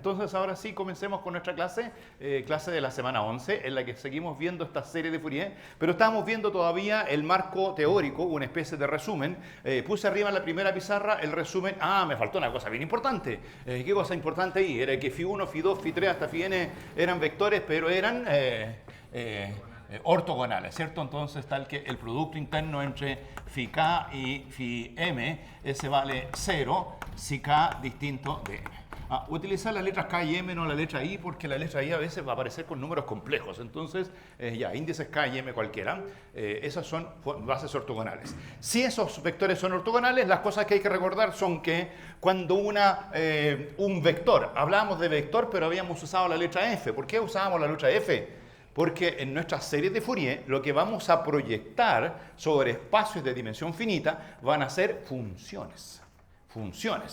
Entonces ahora sí comencemos con nuestra clase, clase de la semana 11, en la que seguimos viendo esta serie de Fourier, pero estamos viendo todavía el marco teórico, una especie de resumen. Puse arriba en la primera pizarra el resumen. Me faltó una cosa bien importante. ¿Qué cosa importante ahí? Era que Φ1, Φ2, Φ3 hasta Φn eran vectores, pero eran ortogonales, ¿cierto? Entonces tal que el producto interno entre Φk y Φm, ese vale 0 si k distinto de m. Utilizar las letras K y M, no la letra I, porque la letra I a veces va a aparecer con números complejos. Entonces, índices K y M cualquiera, esas son bases ortogonales. Si esos vectores son ortogonales, las cosas que hay que recordar son que cuando un vector, hablábamos de vector, pero habíamos usado la letra F. ¿Por qué usábamos la letra F? Porque en nuestras series de Fourier lo que vamos a proyectar sobre espacios de dimensión finita van a ser funciones.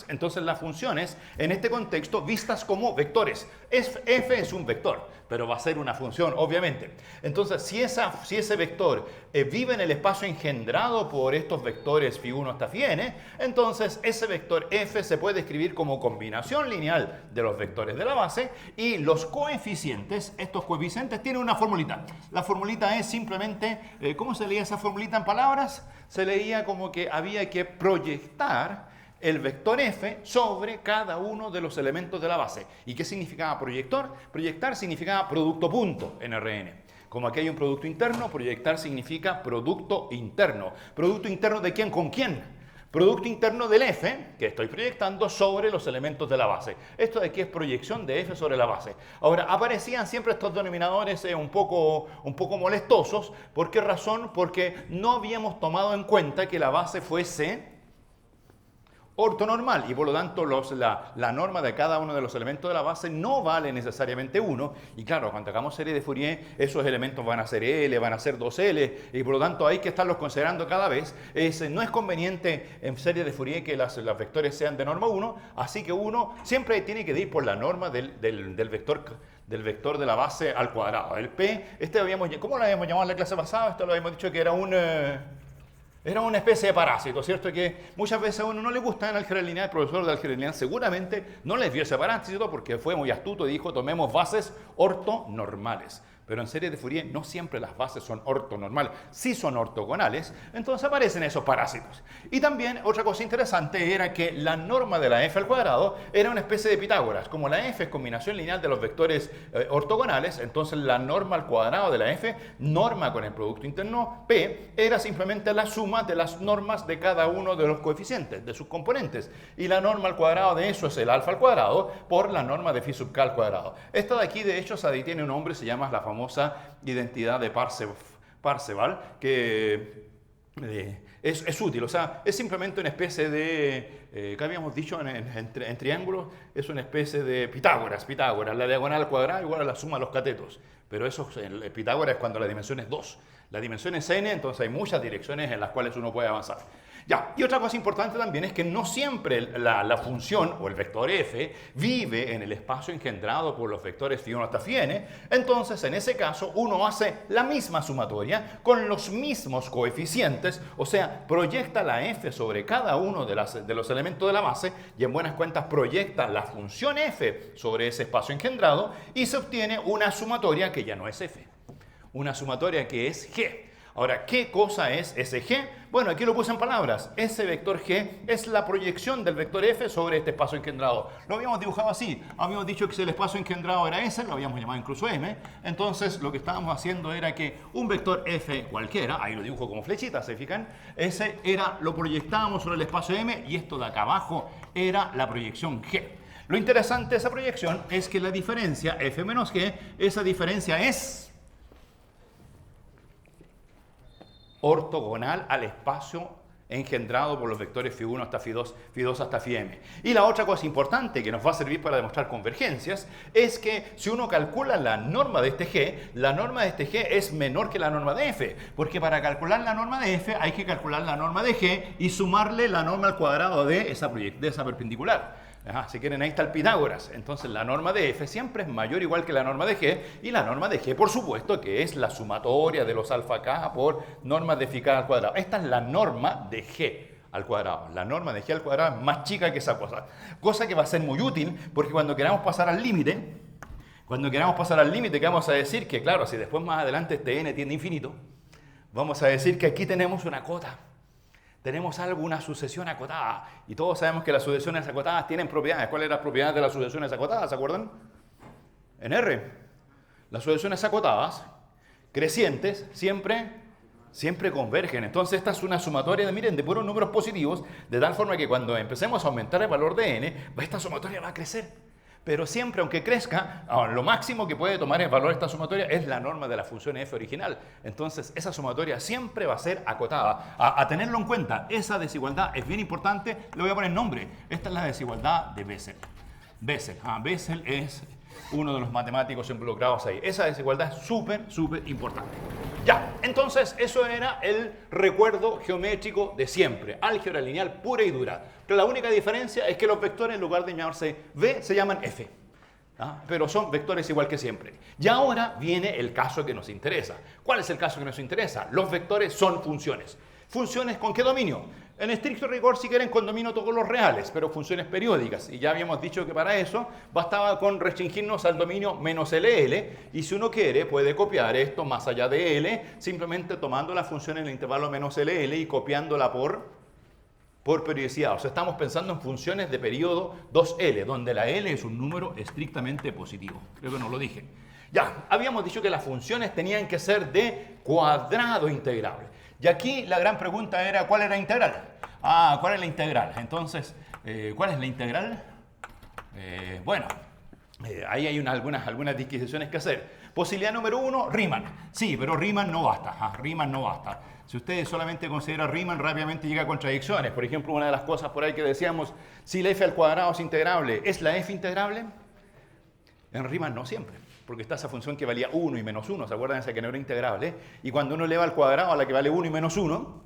Entonces las funciones, en este contexto, vistas como vectores. F es un vector, pero va a ser una función, obviamente. Entonces, si ese vector vive en el espacio engendrado por estos vectores Φ1 hasta Φn, entonces ese vector F se puede escribir como combinación lineal de los vectores de la base y los coeficientes, estos coeficientes tienen una formulita. La formulita es simplemente, ¿cómo se leía esa formulita en palabras? Se leía como que había que proyectar el vector f sobre cada uno de los elementos de la base. ¿Y qué significaba proyector? Proyectar significaba producto punto en Rn. Como aquí hay un producto interno, proyectar significa producto interno. ¿Producto interno de quién con quién? Producto interno del f, que estoy proyectando sobre los elementos de la base. Esto de aquí es proyección de f sobre la base. Ahora, aparecían siempre estos denominadores un poco molestosos. ¿Por qué razón? Porque no habíamos tomado en cuenta que la base fuese ortonormal y por lo tanto la norma de cada uno de los elementos de la base no vale necesariamente 1 y claro, cuando hagamos serie de Fourier esos elementos van a ser L, van a ser 2L y por lo tanto hay que estarlos considerando cada vez. No es conveniente en serie de Fourier que los vectores sean de norma 1, así que uno siempre tiene que ir por la norma del vector de la base al cuadrado. El P, ¿cómo lo habíamos llamado en la clase pasada? Esto lo habíamos dicho que era una especie de parásito, ¿cierto? Que muchas veces a uno no le gusta en álgebra lineal, el profesor de álgebra lineal seguramente no les vio ese parásito porque fue muy astuto y dijo tomemos bases ortonormales. Pero en serie de Fourier no siempre las bases son ortonormales, sí son ortogonales, entonces aparecen esos parásitos. Y también otra cosa interesante era que la norma de la f al cuadrado era una especie de Pitágoras. Como la f es combinación lineal de los vectores ortogonales, entonces la norma al cuadrado de la f, norma con el producto interno P, era simplemente la suma de las normas de cada uno de los coeficientes, de sus componentes. Y la norma al cuadrado de eso es el alfa al cuadrado por la norma de phi sub k al cuadrado. Esta de aquí, de hecho, tiene un nombre, se llama la famosa identidad de Parseval, que es útil, o sea, es simplemente una especie de, ¿qué habíamos dicho en triángulos? Es una especie de Pitágoras, la diagonal al cuadrado igual a la suma de los catetos, pero eso, el Pitágoras es cuando la dimensión es 2, la dimensión es n, entonces hay muchas direcciones en las cuales uno puede avanzar. Ya, y otra cosa importante también es que no siempre la función o el vector f vive en el espacio engendrado por los vectores Φ1 hasta Φn. Entonces, en ese caso, uno hace la misma sumatoria con los mismos coeficientes, o sea, proyecta la f sobre cada uno de los elementos de la base y en buenas cuentas proyecta la función f sobre ese espacio engendrado y se obtiene una sumatoria que ya no es f, una sumatoria que es g. Ahora, ¿qué cosa es ese g? Bueno, aquí lo puse en palabras. Ese vector g es la proyección del vector f sobre este espacio engendrado. Lo habíamos dibujado así. Habíamos dicho que si el espacio engendrado era S, lo habíamos llamado incluso m. Entonces, lo que estábamos haciendo era que un vector f cualquiera, ahí lo dibujo como flechita, ¿se fijan? Ese lo proyectábamos sobre el espacio m y esto de acá abajo era la proyección g. Lo interesante de esa proyección es que la diferencia f menos g, esa diferencia es ortogonal al espacio engendrado por los vectores Φ1 hasta Φ2 hasta Φm. Y la otra cosa importante que nos va a servir para demostrar convergencias es que si uno calcula la norma de este g, la norma de este g es menor que la norma de f, porque para calcular la norma de f hay que calcular la norma de g y sumarle la norma al cuadrado de esa perpendicular. Si quieren, ahí está el Pitágoras. Entonces la norma de f siempre es mayor o igual que la norma de g, y la norma de g, por supuesto, que es la sumatoria de los alfa k por normas de phi k al cuadrado. Esta es la norma de g. al cuadrado. La norma de g al cuadrado es más chica que esa cosa. Cosa que va a ser muy útil porque cuando queramos pasar al límite, ¿qué vamos a decir? Que claro, si después más adelante este n tiende a infinito, vamos a decir que aquí tenemos una cota. Tenemos una sucesión acotada. Y todos sabemos que las sucesiones acotadas tienen propiedades. ¿Cuáles eran las propiedades de las sucesiones acotadas? ¿Se acuerdan? En R. Las sucesiones acotadas, crecientes, siempre convergen. Entonces esta es una sumatoria de puros números positivos, de tal forma que cuando empecemos a aumentar el valor de n, esta sumatoria va a crecer. Pero siempre, aunque crezca, lo máximo que puede tomar el valor de esta sumatoria es la norma de la función f original. Entonces, esa sumatoria siempre va a ser acotada. A tenerlo en cuenta, esa desigualdad es bien importante. Le voy a poner nombre. Esta es la desigualdad de Bessel. Bessel es uno de los matemáticos involucrados ahí. Esa desigualdad es súper importante. Ya, entonces eso era el recuerdo geométrico de siempre. Álgebra lineal pura y dura. Pero la única diferencia es que los vectores en lugar de llamarse v se llaman f. Pero son vectores igual que siempre. Y ahora viene el caso que nos interesa. ¿Cuál es el caso que nos interesa? Los vectores son funciones. ¿Funciones con qué dominio? En estricto rigor, si quieren, con dominio todos los reales, pero funciones periódicas. Y ya habíamos dicho que para eso bastaba con restringirnos al dominio menos LL. Y si uno quiere, puede copiar esto más allá de L, simplemente tomando la función en el intervalo menos LL y copiándola por periodicidad. O sea, estamos pensando en funciones de periodo 2L, donde la L es un número estrictamente positivo. Creo que no lo dije. Ya, habíamos dicho que las funciones tenían que ser de cuadrado integrable. Y aquí la gran pregunta era, ¿cuál era la integral? ¿Cuál es la integral? Entonces, ¿cuál es la integral? Ahí hay algunas disquisiciones que hacer. Posibilidad número 1, Riemann. Sí, pero Riemann no basta. Riemann no basta. Si ustedes solamente consideran Riemann, rápidamente llega a contradicciones. Por ejemplo, una de las cosas por ahí que decíamos, si la f al cuadrado es integrable, ¿es la f integrable? En Riemann no siempre. Porque está esa función que valía 1 y menos 1, ¿se acuerdan de esa que no era integrable? Y cuando uno eleva al cuadrado a la que vale 1 y menos 1,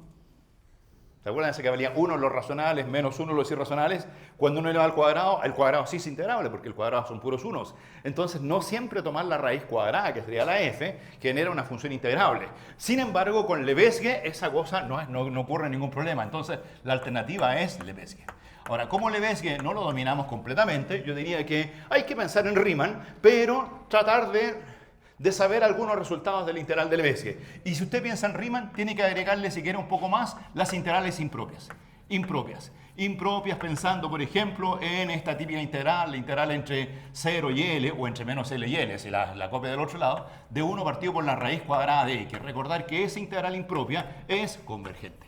¿se acuerdan de esa que valía 1 los racionales, menos 1 los irracionales? Cuando uno eleva al cuadrado, el cuadrado sí es integrable, porque el cuadrado son puros unos. Entonces, no siempre tomar la raíz cuadrada, que sería la f, genera una función integrable. Sin embargo, con Lebesgue, esa cosa no ocurre ningún problema. Entonces, la alternativa es Lebesgue. Ahora, como Lebesgue no lo dominamos completamente, yo diría que hay que pensar en Riemann, pero tratar de saber algunos resultados del integral de Lebesgue. Y si usted piensa en Riemann, tiene que agregarle, si quiere un poco más, las integrales impropias. Impropias pensando, por ejemplo, en esta típica integral, la integral entre 0 y L, o entre menos L y L, si la copia del otro lado, de 1 partido por la raíz cuadrada de X. Recordar que esa integral impropia es convergente.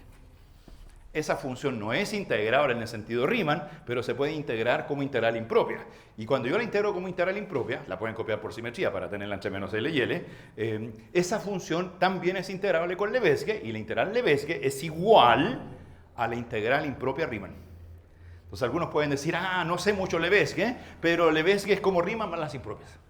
Esa función no es integrable en el sentido Riemann, pero se puede integrar como integral impropia. Y cuando yo la integro como integral impropia, la pueden copiar por simetría para tenerla entre menos L y L, esa función también es integrable con Lebesgue, y la integral Lebesgue es igual a la integral impropia Riemann. Entonces algunos pueden decir, no sé mucho Lebesgue, pero Lebesgue es como Riemann más las impropias.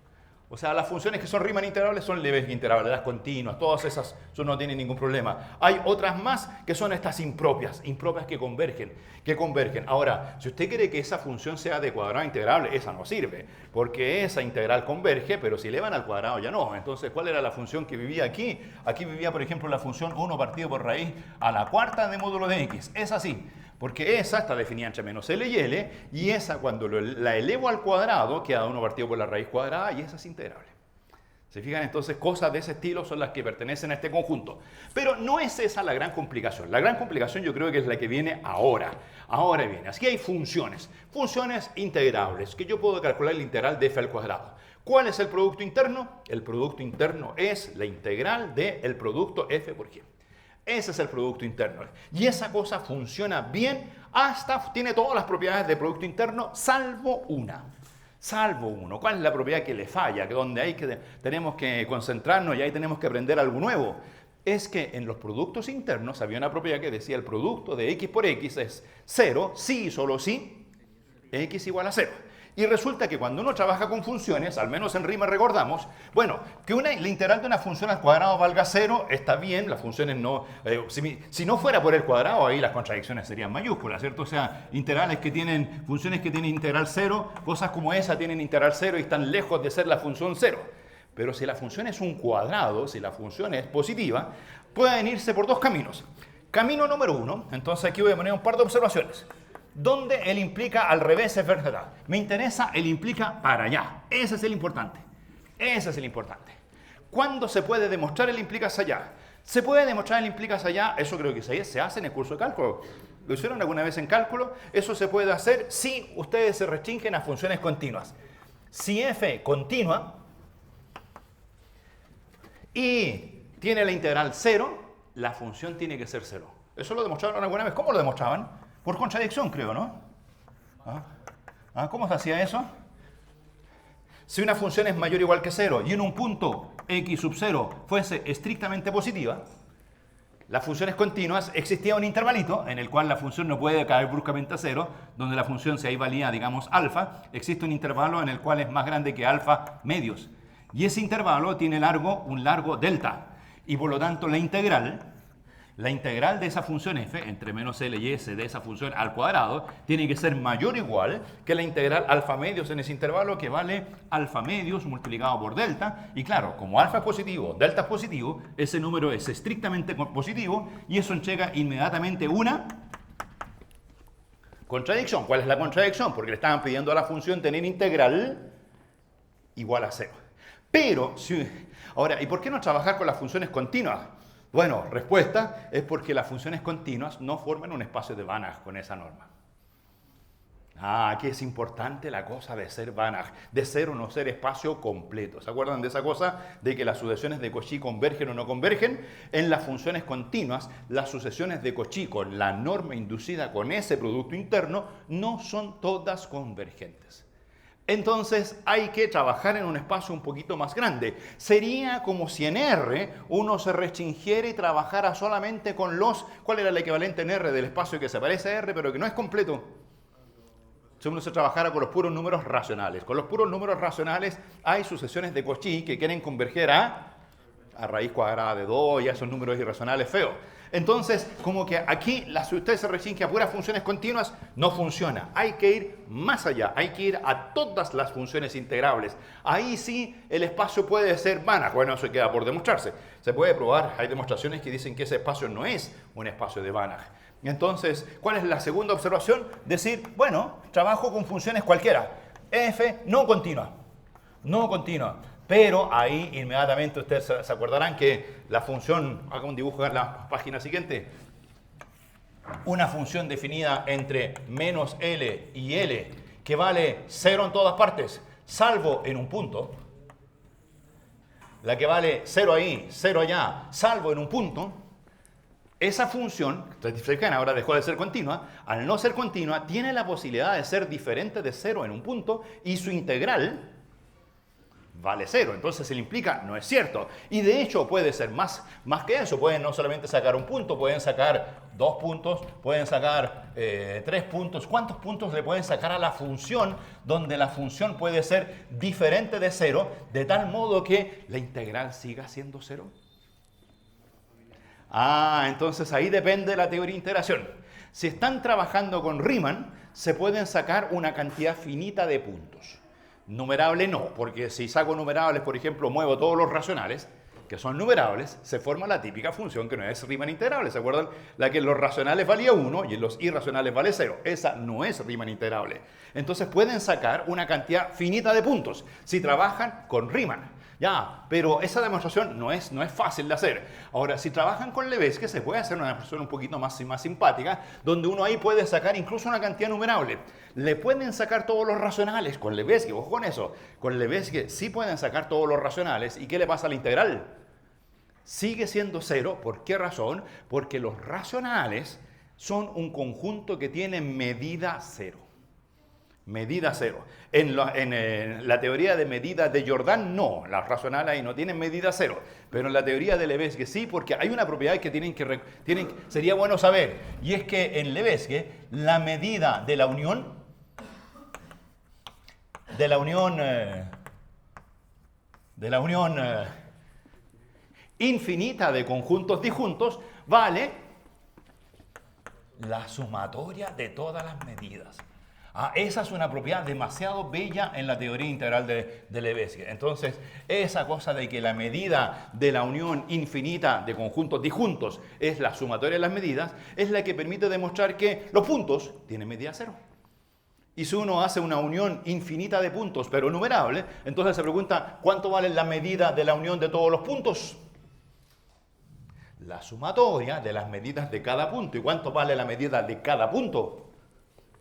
O sea, las funciones que son Riemann integrables son Lebesgue integrables, las continuas, todas esas, eso no tiene ningún problema. Hay otras más que son estas impropias que convergen. Ahora, si usted quiere que esa función sea de cuadrado integrable, esa no sirve, porque esa integral converge, pero si elevan al cuadrado ya no. Entonces, ¿cuál era la función que vivía aquí? Aquí vivía, por ejemplo, la función 1 partido por raíz a la cuarta de módulo de x. Es así. Porque esa está definida entre menos L y L, y esa cuando la elevo al cuadrado queda 1 partido por la raíz cuadrada, y esa es integrable. ¿Se fijan? Entonces, cosas de ese estilo son las que pertenecen a este conjunto. Pero no es esa la gran complicación. La gran complicación yo creo que es la que viene ahora. Ahora viene. Aquí hay funciones integrables, que yo puedo calcular el integral de f al cuadrado. ¿Cuál es el producto interno? El producto interno es la integral del producto f por g. Ese es el producto interno. Y esa cosa funciona bien, tiene todas las propiedades de producto interno, salvo una. ¿Cuál es la propiedad que le falla? Que donde tenemos que concentrarnos y ahí tenemos que aprender algo nuevo. Es que en los productos internos había una propiedad que decía el producto de x por x es 0, si y solo si x igual a 0. Y resulta que cuando uno trabaja con funciones, al menos en Riemann recordamos, que la integral de una función al cuadrado valga 0, está bien, las funciones no... si no fuera por el cuadrado, ahí las contradicciones serían mayúsculas, ¿cierto? O sea, funciones que tienen integral 0, cosas como esa tienen integral 0 y están lejos de ser la función 0. Pero si la función es un cuadrado, si la función es positiva, pueden irse por dos caminos. Camino número 1, entonces aquí voy a poner un par de observaciones. Donde el implica al revés es verdad. Me interesa el implica para allá. Ese es el importante. Ese es el importante. ¿Cuándo se puede demostrar el implica hacia allá? Se puede demostrar el implica hacia allá, eso creo que se hace en el curso de cálculo. ¿Lo hicieron alguna vez en cálculo? Eso se puede hacer si ustedes se restringen a funciones continuas. Si f continua y tiene la integral 0, la función tiene que ser 0. ¿Eso lo demostraron alguna vez? ¿Cómo lo demostraban? Por contradicción, creo, ¿no? ¿Cómo se hacía eso? Si una función es mayor o igual que 0 y en un punto x sub 0 fuese estrictamente positiva, las funciones continuas, existía un intervalito en el cual la función no puede caer bruscamente a 0, donde la función, si ahí valía, digamos, alfa, existe un intervalo en el cual es más grande que alfa medios. Y ese intervalo tiene un largo delta. Y por lo tanto la integral de esa función f entre menos L y S de esa función al cuadrado tiene que ser mayor o igual que la integral alfa medios en ese intervalo, que vale alfa medios multiplicado por delta. Y claro, como alfa es positivo, delta es positivo, ese número es estrictamente positivo y eso llega inmediatamente una contradicción. ¿Cuál es la contradicción? Porque le estaban pidiendo a la función tener integral igual a 0. Pero, ahora, ¿y por qué no trabajar con las funciones continuas? Bueno, respuesta es porque las funciones continuas no forman un espacio de Banach con esa norma. Aquí es importante la cosa de ser Banach, de ser o no ser espacio completo. ¿Se acuerdan de esa cosa de que las sucesiones de Cauchy convergen o no convergen? En las funciones continuas, las sucesiones de Cauchy con la norma inducida con ese producto interno no son todas convergentes. Entonces hay que trabajar en un espacio un poquito más grande. Sería como si en R uno se restringiera y trabajara solamente con ¿cuál era el equivalente en R del espacio que se parece a R pero que no es completo? Si uno se trabajara con los puros números racionales. Con los puros números racionales hay sucesiones de Cauchy que quieren converger a raíz cuadrada de 2 y a esos números irracionales feos. Entonces, como que aquí, si usted se restringe a puras funciones continuas, no funciona. Hay que ir más allá, hay que ir a todas las funciones integrables. Ahí sí el espacio puede ser Banach. Bueno, eso queda por demostrarse. Se puede probar, hay demostraciones que dicen que ese espacio no es un espacio de Banach. Entonces, ¿cuál es la segunda observación? Decir, bueno, trabajo con funciones cualquiera. F no continua. No continua. Pero ahí inmediatamente ustedes se acordarán que la función, haga un dibujo en la página siguiente, una función definida entre menos L y L, que vale 0 en todas partes, salvo en un punto, la que vale 0 ahí, 0 allá, salvo en un punto, esa función, ahora dejó de ser continua, al no ser continua, tiene la posibilidad de ser diferente de 0 en un punto y su integral vale 0. Entonces el implica no es cierto. Y de hecho puede ser más que eso. Pueden no solamente sacar un punto, pueden sacar 2 puntos, pueden sacar 3 puntos. ¿Cuántos puntos le pueden sacar a la función donde la función puede ser diferente de 0 de tal modo que la integral siga siendo 0? Entonces ahí depende de la teoría de integración. Si están trabajando con Riemann, se pueden sacar una cantidad finita de puntos. Numerable no, porque si saco numerables, por ejemplo, muevo todos los racionales, que son numerables, se forma la típica función que no es Riemann integrable. ¿Se acuerdan? La que en los racionales valía 1 y en los irracionales vale 0. Esa no es Riemann integrable. Entonces pueden sacar una cantidad finita de puntos si trabajan con Riemann. Ya, pero esa demostración no es fácil de hacer. Ahora, si trabajan con Lebesgue, se puede hacer una demostración un poquito más simpática, donde uno ahí puede sacar incluso una cantidad numerable. Le pueden sacar todos los racionales con Lebesgue, ojo con eso. Con Lebesgue sí pueden sacar todos los racionales. ¿Y qué le pasa a la integral? Sigue siendo 0. ¿Por qué razón? Porque los racionales son un conjunto que tiene medida 0. Medida 0. En la teoría de medida de Jordan, no. Las racionales ahí no tienen medida 0. Pero en la teoría de Lebesgue sí, porque hay una propiedad que sería bueno saber. Y es que en Lebesgue la medida de la unión infinita de conjuntos disjuntos vale la sumatoria de todas las medidas. Esa es una propiedad demasiado bella en la teoría integral de Lebesgue. Entonces, esa cosa de que la medida de la unión infinita de conjuntos disjuntos es la sumatoria de las medidas, es la que permite demostrar que los puntos tienen medida cero. Y si uno hace una unión infinita de puntos, pero numerable, entonces se pregunta, ¿cuánto vale la medida de la unión de todos los puntos? La sumatoria de las medidas de cada punto. ¿Y cuánto vale la medida de cada punto?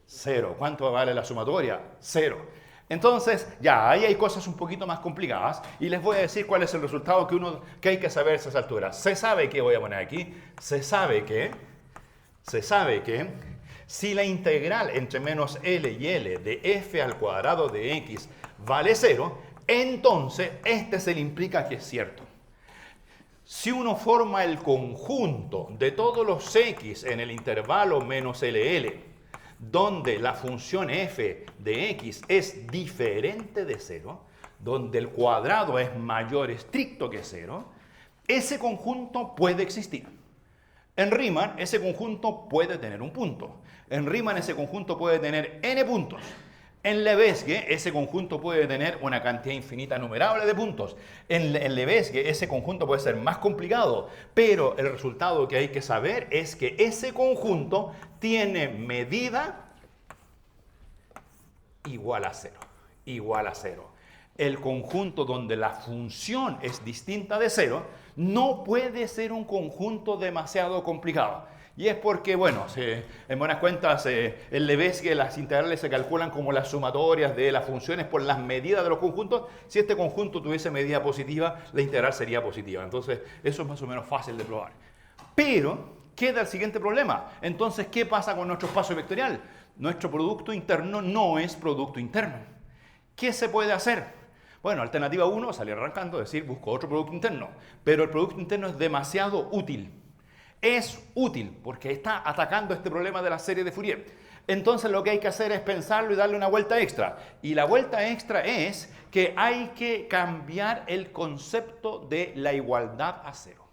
0. ¿Cuánto vale la sumatoria? 0. Entonces, ya, ahí hay cosas un poquito más complicadas y les voy a decir cuál es el resultado que hay que saber a esas alturas. Se sabe que, voy a poner aquí, se sabe que si la integral entre menos L y L de f al cuadrado de x vale 0, entonces este se le implica que es cierto. Si uno forma el conjunto de todos los x en el intervalo menos LL, donde la función f de x es diferente de 0, donde el cuadrado es mayor estricto que 0, ese conjunto puede existir. En Riemann, ese conjunto puede tener un punto. En Riemann, ese conjunto puede tener n puntos. En Lebesgue, ese conjunto puede tener una cantidad infinita numerable de puntos. En Lebesgue, ese conjunto puede ser más complicado, pero el resultado que hay que saber es que ese conjunto tiene medida igual a 0. Igual a 0. El conjunto donde la función es distinta de 0 no puede ser un conjunto demasiado complicado. Y es porque, bueno, en buenas cuentas, en Lebesgue las integrales se calculan como las sumatorias de las funciones por las medidas de los conjuntos. Si este conjunto tuviese medida positiva, la integral sería positiva. Entonces, eso es más o menos fácil de probar. Pero queda el siguiente problema. Entonces, ¿qué pasa con nuestro espacio vectorial? Nuestro producto interno no es producto interno. ¿Qué se puede hacer? Bueno, alternativa 1, salir arrancando, decir, busco otro producto interno. Pero el producto interno es demasiado útil. Es útil porque está atacando este problema de la serie de Fourier. Entonces lo que hay que hacer es pensarlo y darle una vuelta extra. Y la vuelta extra es que hay que cambiar el concepto de la igualdad a 0.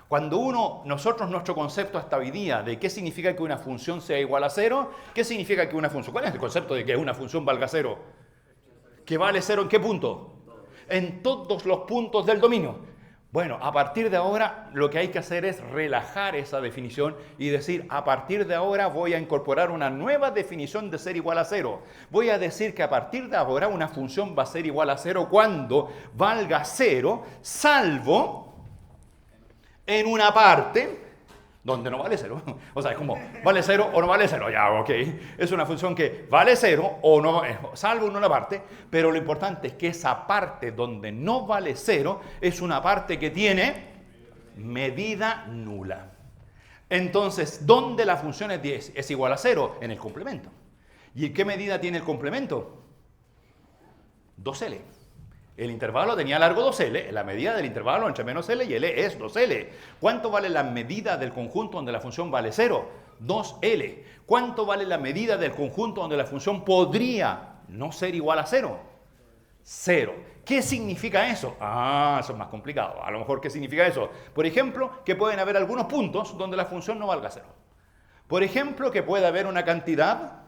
Cuando nuestro concepto hasta hoy día de qué significa que una función sea igual a 0, ¿qué significa que una función? ¿Cuál es el concepto de que una función valga 0? ¿Que vale 0 en qué punto? En todos los puntos del dominio. Bueno, a partir de ahora lo que hay que hacer es relajar esa definición y decir, a partir de ahora voy a incorporar una nueva definición de ser igual a 0. Voy a decir que a partir de ahora una función va a ser igual a 0 cuando valga 0, salvo en una parte donde no vale 0. O sea, es como, ¿vale 0 o no vale 0? Ya, ok. Es una función que vale 0 o no, salvo en una parte, pero lo importante es que esa parte donde no vale 0 es una parte que tiene medida nula. Entonces, ¿dónde la función es igual a 0? En el complemento. ¿Y qué medida tiene el complemento? 2L. El intervalo tenía largo 2L, la medida del intervalo entre menos L y L es 2L. ¿Cuánto vale la medida del conjunto donde la función vale 0? 2L. ¿Cuánto vale la medida del conjunto donde la función podría no ser igual a 0? 0. ¿Qué significa eso? Eso es más complicado. A lo mejor, ¿qué significa eso? Por ejemplo, que pueden haber algunos puntos donde la función no valga 0. Por ejemplo, que puede haber una cantidad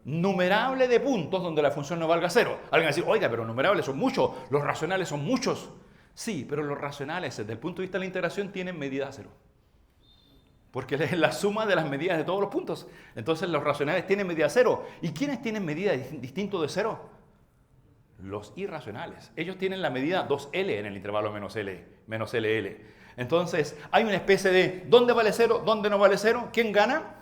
numerable de puntos donde la función no valga 0. Alguien va a decir, oiga, pero numerables son muchos, los racionales son muchos. Sí, pero los racionales desde el punto de vista de la integración tienen medida 0. Porque es la suma de las medidas de todos los puntos. Entonces los racionales tienen medida 0. ¿Y quiénes tienen medida distinto de 0? Los irracionales. Ellos tienen la medida 2L en el intervalo menos LL. Entonces hay una especie de ¿dónde vale 0? ¿Dónde no vale 0? ¿Quién gana?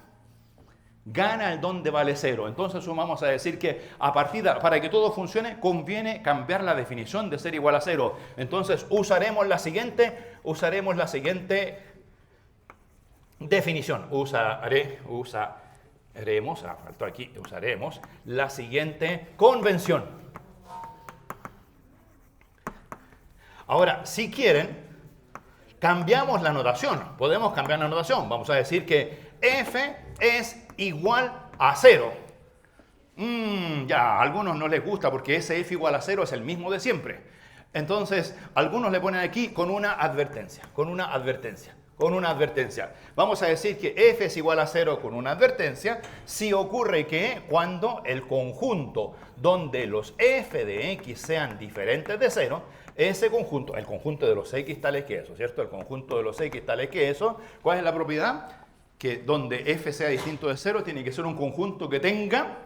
Gana el donde vale 0. Entonces vamos a decir que para que todo funcione conviene cambiar la definición de ser igual a 0. Entonces usaremos la siguiente definición. Usaremos la siguiente convención. Ahora, si quieren, cambiamos la notación. Podemos cambiar la notación. Vamos a decir que f es igual a 0. Ya, a algunos no les gusta porque ese f igual a 0 es el mismo de siempre. Entonces, algunos le ponen aquí con una advertencia. Con una advertencia. Vamos a decir que f es igual a 0 con una advertencia si ocurre que cuando el conjunto donde los f de x sean diferentes de 0, ese conjunto, el conjunto de los x tales que eso, ¿cierto? El conjunto de los x tales que eso, ¿cuál es la propiedad? Que donde f sea distinto de 0 tiene que ser un conjunto que tenga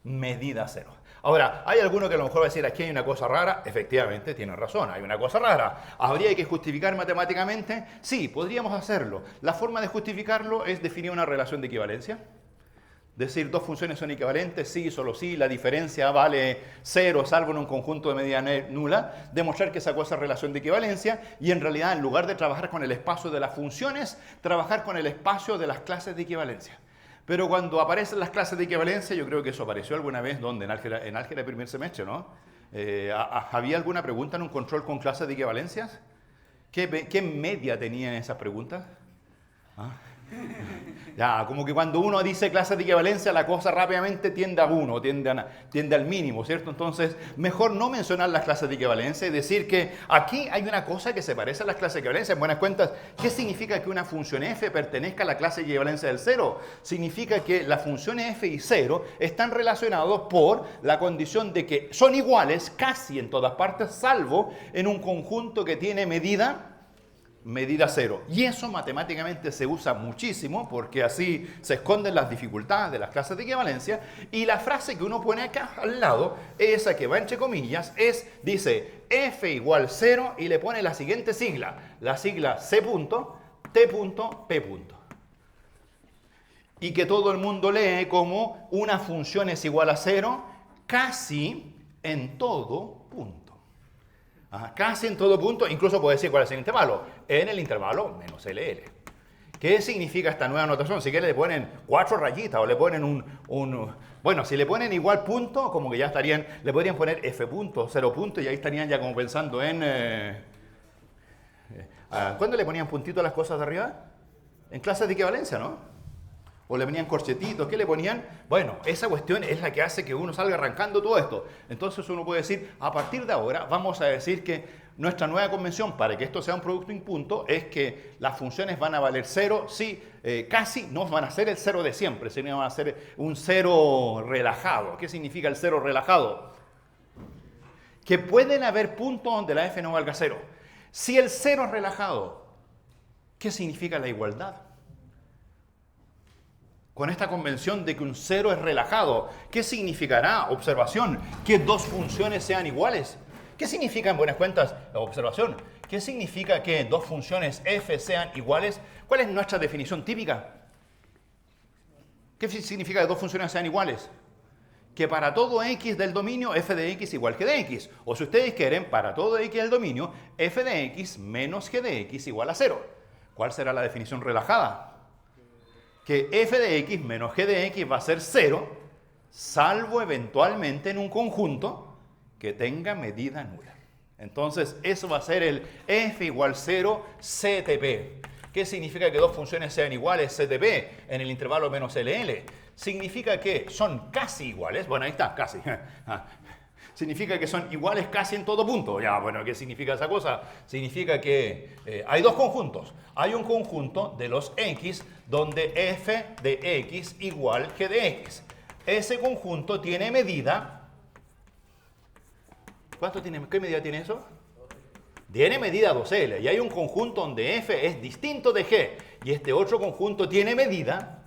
medida 0. Ahora, hay alguno que a lo mejor va a decir, aquí hay una cosa rara. Efectivamente, tiene razón, hay una cosa rara. ¿Habría que justificar matemáticamente? Sí, podríamos hacerlo. La forma de justificarlo es definir una relación de equivalencia. Decir, dos funciones son equivalentes, sí, solo sí, la diferencia vale 0, salvo en un conjunto de medida nula. Demostrar que sacó esa relación de equivalencia y en realidad, en lugar de trabajar con el espacio de las funciones, trabajar con el espacio de las clases de equivalencia. Pero cuando aparecen las clases de equivalencia, yo creo que eso apareció alguna vez, ¿dónde? En álgebra de primer semestre, ¿no? ¿Había alguna pregunta en un control con clases de equivalencias? ¿Qué media tenían esas preguntas? ¿Ah? Ya, como que cuando uno dice clases de equivalencia, la cosa rápidamente tiende a 1, tiende al mínimo, ¿cierto? Entonces, mejor no mencionar las clases de equivalencia y decir que aquí hay una cosa que se parece a las clases de equivalencia. En buenas cuentas, ¿qué significa que una función f pertenezca a la clase de equivalencia del 0? Significa que las funciones f y 0 están relacionados por la condición de que son iguales casi en todas partes, salvo en un conjunto que tiene medida 0. Y eso matemáticamente se usa muchísimo porque así se esconden las dificultades de las clases de equivalencia. Y la frase que uno pone acá al lado, esa que va entre comillas, dice f igual 0 y le pone la siguiente sigla, la sigla c punto, t punto, p punto. Y que todo el mundo lee como una función es igual a 0 casi en todo punto. Casi en todo punto, incluso puede decir cuál es el intervalo. En el intervalo menos LL. ¿Qué significa esta nueva notación? Si quieren le ponen 4 rayitas o le ponen bueno, si le ponen igual punto, como que ya estarían, le podrían poner F punto, 0 punto, y ahí estarían ya como pensando en... ¿Cuándo le ponían puntito a las cosas de arriba? En clases de equivalencia, ¿no? O le ponían corchetitos, ¿qué le ponían? Bueno, esa cuestión es la que hace que uno salga arrancando todo esto. Entonces uno puede decir, a partir de ahora vamos a decir que nuestra nueva convención para que esto sea un producto en punto es que las funciones van a valer 0, sí, casi no van a ser el 0 de siempre, sino van a ser un 0 relajado. ¿Qué significa el 0 relajado? Que pueden haber puntos donde la f no valga 0. Si el 0 es relajado, ¿qué significa la igualdad? Con esta convención de que un 0 es relajado, ¿qué significará? Observación, que dos funciones sean iguales. ¿Qué significa en buenas cuentas? Observación, ¿qué significa que dos funciones f sean iguales? ¿Cuál es nuestra definición típica? ¿Qué significa que dos funciones sean iguales? Que para todo x del dominio, f de x igual g de x. O si ustedes quieren, para todo x del dominio, f de x menos g de x igual a 0. ¿Cuál será la definición relajada? Que f de x menos g de x va a ser 0, salvo eventualmente en un conjunto que tenga medida nula. Entonces, eso va a ser el f igual 0 CTP. ¿Qué significa que dos funciones sean iguales CTP en el intervalo menos LL? Significa que son casi iguales. Bueno, ahí está, casi. Significa que son iguales casi en todo punto. Ya, bueno, ¿qué significa esa cosa? Significa que hay dos conjuntos. Hay un conjunto de los x donde f de x igual g de x. Ese conjunto tiene medida... ¿Qué medida tiene eso? Tiene medida 2L. Y hay un conjunto donde f es distinto de g. Y este otro conjunto tiene medida...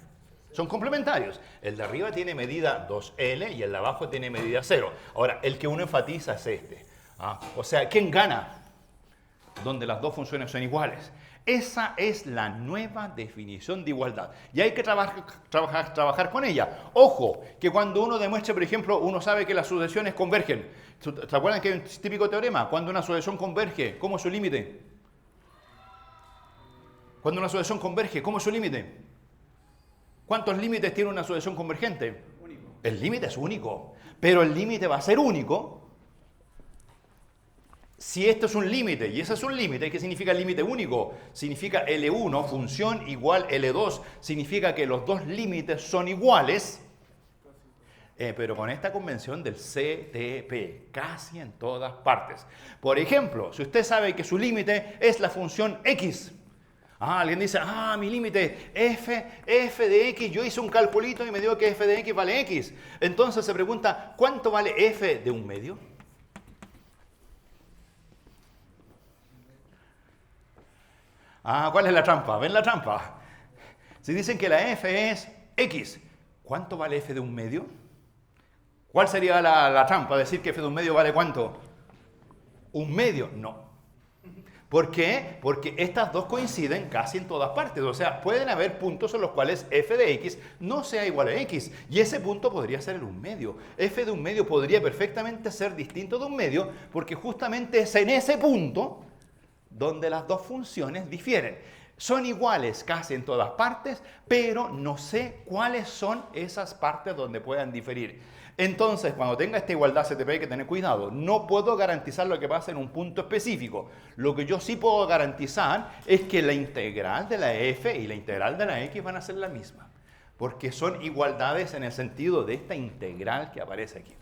Son complementarios. El de arriba tiene medida 2L y el de abajo tiene medida 0. Ahora, el que uno enfatiza es este. O sea, ¿quién gana? Donde las dos funciones son iguales. Esa es la nueva definición de igualdad. Y hay que trabajar con ella. Ojo, que cuando uno demuestre, por ejemplo, uno sabe que las sucesiones convergen. ¿Se acuerdan que hay un típico teorema? Cuando una sucesión converge, ¿cómo es su límite? Cuando una sucesión converge, ¿cómo es su límite? ¿Cuántos límites tiene una sucesión convergente? Único. El límite es único, pero el límite va a ser único si esto es un límite y ese es un límite. ¿Qué significa el límite único? Significa L1, función igual L2, significa que los dos límites son iguales. pero con esta convención del CTP, casi en todas partes. Por ejemplo, si usted sabe que su límite es la función x, alguien dice, mi límite f de x, yo hice un calculito y me dio que f de x vale x. Entonces se pregunta, ¿cuánto vale f de un medio? ¿Cuál es la trampa? ¿Ven la trampa? Si dicen que la f es x, ¿cuánto vale f de un medio? ¿Cuál sería la trampa? Decir que f de un medio vale ¿cuánto? ¿Un medio? No. ¿Por qué? Porque estas dos coinciden casi en todas partes. O sea, pueden haber puntos en los cuales f de x no sea igual a x. Y ese punto podría ser el un medio. F de un medio podría perfectamente ser distinto de un medio porque justamente es en ese punto donde las dos funciones difieren. Son iguales casi en todas partes, pero no sé cuáles son esas partes donde puedan diferir. Entonces, cuando tenga esta igualdad CTP hay que tener cuidado. No puedo garantizar lo que pasa en un punto específico. Lo que yo sí puedo garantizar es que la integral de la f y la integral de la x van a ser la misma. Porque son igualdades en el sentido de esta integral que aparece aquí.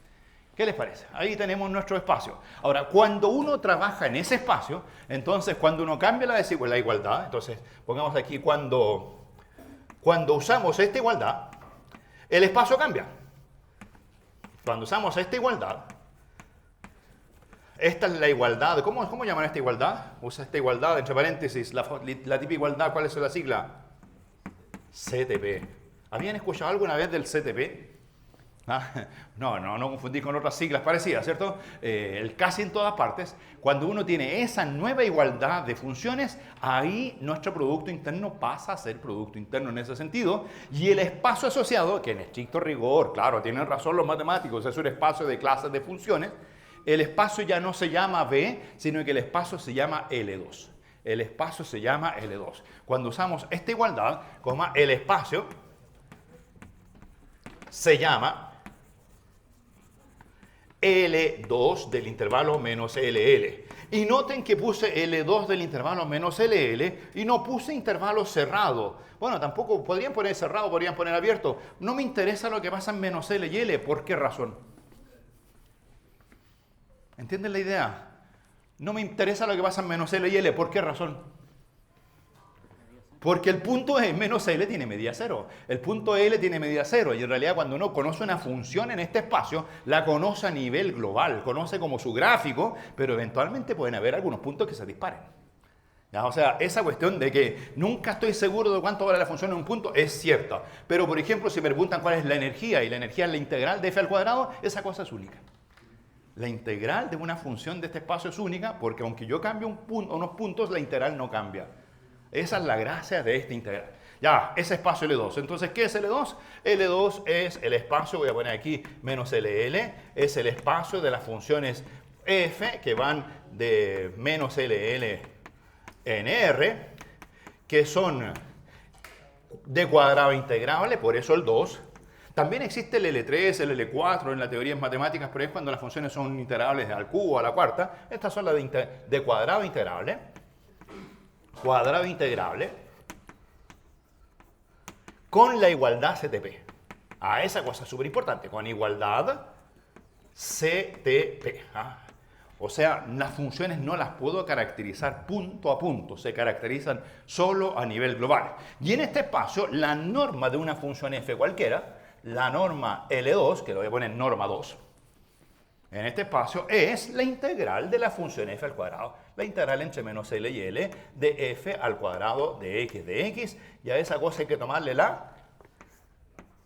¿Qué les parece? Ahí tenemos nuestro espacio. Ahora, cuando uno trabaja en ese espacio, entonces cuando uno cambia la igualdad, entonces pongamos aquí cuando usamos esta igualdad, el espacio cambia. Cuando usamos esta igualdad, esta es la igualdad. ¿Cómo llaman esta igualdad? Usa esta igualdad, entre paréntesis, la típica igualdad, ¿cuál es la sigla? CTP. ¿Habían escuchado alguna vez del CTP? No confundir con otras siglas parecidas, ¿cierto? El casi en todas partes. Cuando uno tiene esa nueva igualdad de funciones, ahí nuestro producto interno pasa a ser producto interno en ese sentido. Y el espacio asociado, que en estricto rigor, claro, tienen razón los matemáticos, es un espacio de clases de funciones. El espacio ya no se llama B, sino que el espacio se llama L2. El espacio se llama L2. Cuando usamos esta igualdad, el espacio se llama L2 del intervalo menos LL. Y noten que puse L2 del intervalo menos LL y no puse intervalo cerrado. Bueno, tampoco podrían poner cerrado, podrían poner abierto. No me interesa lo que pasa en menos L y L. ¿Por qué razón? ¿Entienden la idea? No me interesa lo que pasa en menos L y L. ¿Por qué razón? Porque el punto menos L tiene medida cero. El punto L tiene medida cero. Y en realidad cuando uno conoce una función en este espacio, la conoce a nivel global. Conoce como su gráfico, pero eventualmente pueden haber algunos puntos que se disparen. ¿Ya? O sea, esa cuestión de que nunca estoy seguro de cuánto vale la función en un punto es cierta. Pero, por ejemplo, si me preguntan cuál es la energía, y la energía es la integral de f al cuadrado, esa cosa es única. La integral de una función de este espacio es única porque aunque yo cambie unos puntos, la integral no cambia. Esa es la gracia de esta integral. Ya, ese espacio L2. Entonces, ¿qué es L2? L2 es el espacio, voy a poner aquí menos LL, es el espacio de las funciones f que van de menos LL en R, que son de cuadrado integrable, por eso el 2. También existe el L3, el L4 en la teoría en matemáticas, pero es cuando las funciones son integrables al cubo o a la cuarta. Estas son las de cuadrado integrable. Cuadrado integrable con la igualdad CTP. Esa cosa es súper importante, con igualdad CTP. O sea, las funciones no las puedo caracterizar punto a punto, se caracterizan solo a nivel global. Y en este espacio, la norma de una función f cualquiera, la norma L2, que lo voy a poner norma 2, en este espacio es la integral de la función f al cuadrado. La integral entre menos L y L de f al cuadrado de x, y a esa cosa hay que tomarle la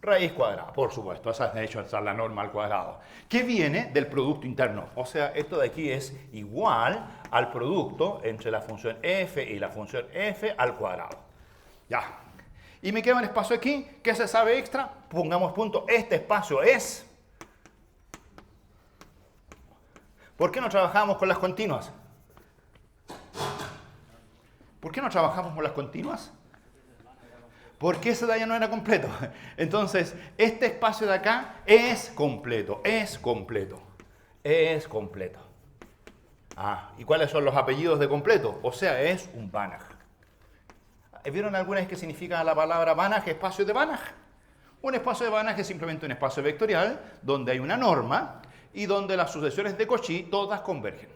raíz cuadrada, por supuesto. Esa de hecho es la norma al cuadrado, que viene del producto interno. O sea, esto de aquí es igual al producto entre la función f y la función f al cuadrado. Ya. Y me queda un espacio aquí. ¿Qué se sabe extra? Pongamos punto. Este espacio es... ¿Por qué no trabajamos con las continuas? ¿Por qué no trabajamos con las continuas? Porque ese de allá no era completo. Entonces, este espacio de acá es completo, es completo, es completo. ¿Y cuáles son los apellidos de completo? O sea, es un Banach. ¿Vieron alguna vez qué significa la palabra Banach, espacio de Banach? Un espacio de Banach es simplemente un espacio vectorial donde hay una norma y donde las sucesiones de Cauchy todas convergen.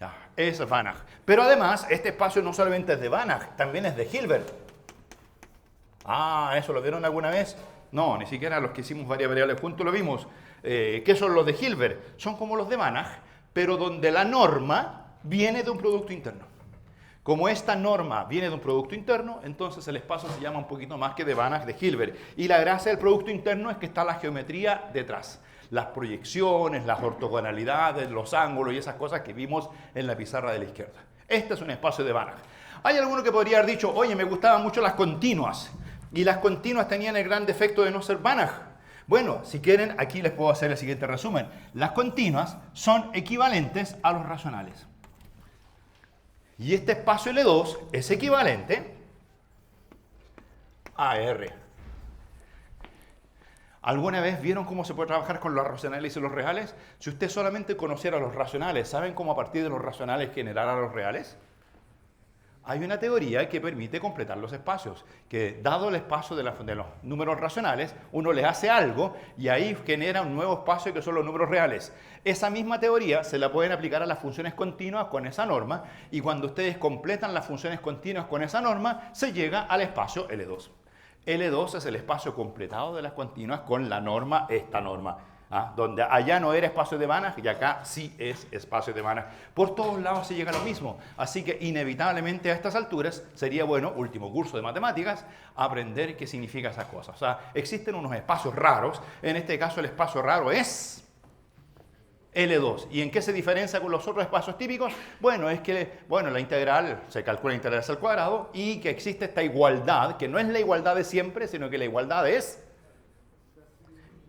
Ya, es Banach. Pero además, este espacio no solamente es de Banach, también es de Hilbert. Ah, ¿eso lo vieron alguna vez? No, ni siquiera los que hicimos varias variables juntos lo vimos. ¿Qué son los de Hilbert? Son como los de Banach, pero donde la norma viene de un producto interno. Como esta norma viene de un producto interno, entonces el espacio se llama un poquito más que de Banach, de Hilbert. Y la gracia del producto interno es que está la geometría detrás. Las proyecciones, las ortogonalidades, los ángulos y esas cosas que vimos en la pizarra de la izquierda. Este es un espacio de Banach. Hay alguno que podría haber dicho, oye, me gustaban mucho las continuas. Y las continuas tenían el gran defecto de no ser Banach. Bueno, si quieren, aquí les puedo hacer el siguiente resumen. Las continuas son equivalentes a los racionales. Y este espacio L2 es equivalente a R. ¿Alguna vez vieron cómo se puede trabajar con los racionales y los reales? Si usted solamente conociera los racionales, ¿saben cómo a partir de los racionales generar a los reales? Hay una teoría que permite completar los espacios, que dado el espacio de los números racionales, uno les hace algo y ahí genera un nuevo espacio que son los números reales. Esa misma teoría se la pueden aplicar a las funciones continuas con esa norma y cuando ustedes completan las funciones continuas con esa norma, se llega al espacio L2. L2 es el espacio completado de las continuas con la norma, esta norma. Donde allá no era espacio de Banach y acá sí es espacio de Banach. Por todos lados se llega a lo mismo. Así que inevitablemente a estas alturas sería bueno, último curso de matemáticas, aprender qué significa esa cosa. O sea, existen unos espacios raros. En este caso el espacio raro es L2. ¿Y en qué se diferencia con los otros espacios típicos? Bueno, es que la integral, se calcula la integral al cuadrado y que existe esta igualdad, que no es la igualdad de siempre, sino que la igualdad es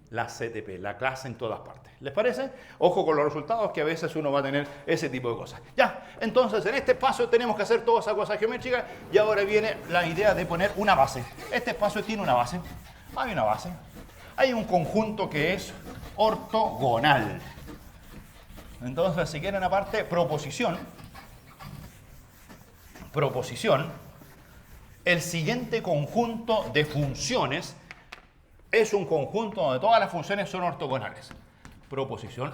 la CTP, la clase en todas partes. ¿Les parece? Ojo con los resultados, que a veces uno va a tener ese tipo de cosas. Ya, entonces en este espacio tenemos que hacer toda esa cosa geométrica y ahora viene la idea de poner una base. Este espacio tiene una base. Hay una base. Hay un conjunto que es ortogonal. Entonces, si quieren aparte, proposición, el siguiente conjunto de funciones es un conjunto donde todas las funciones son ortogonales. Proposición.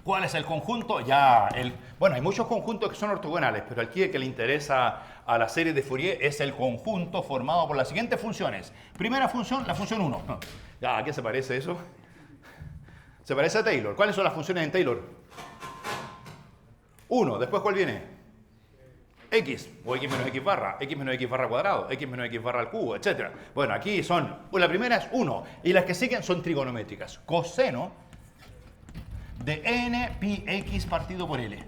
¿Cuál es el conjunto? Bueno, hay muchos conjuntos que son ortogonales, pero aquí el que le interesa a la serie de Fourier es el conjunto formado por las siguientes funciones. Primera función, la función 1. ¿A qué se parece eso? Se parece a Taylor. ¿Cuáles son las funciones en Taylor? 1. ¿Después cuál viene? X, o X menos X barra cuadrado, X menos X barra al cubo, etc. Bueno, aquí la primera es 1, y las que siguen son trigonométricas. Coseno de n pi x partido por L.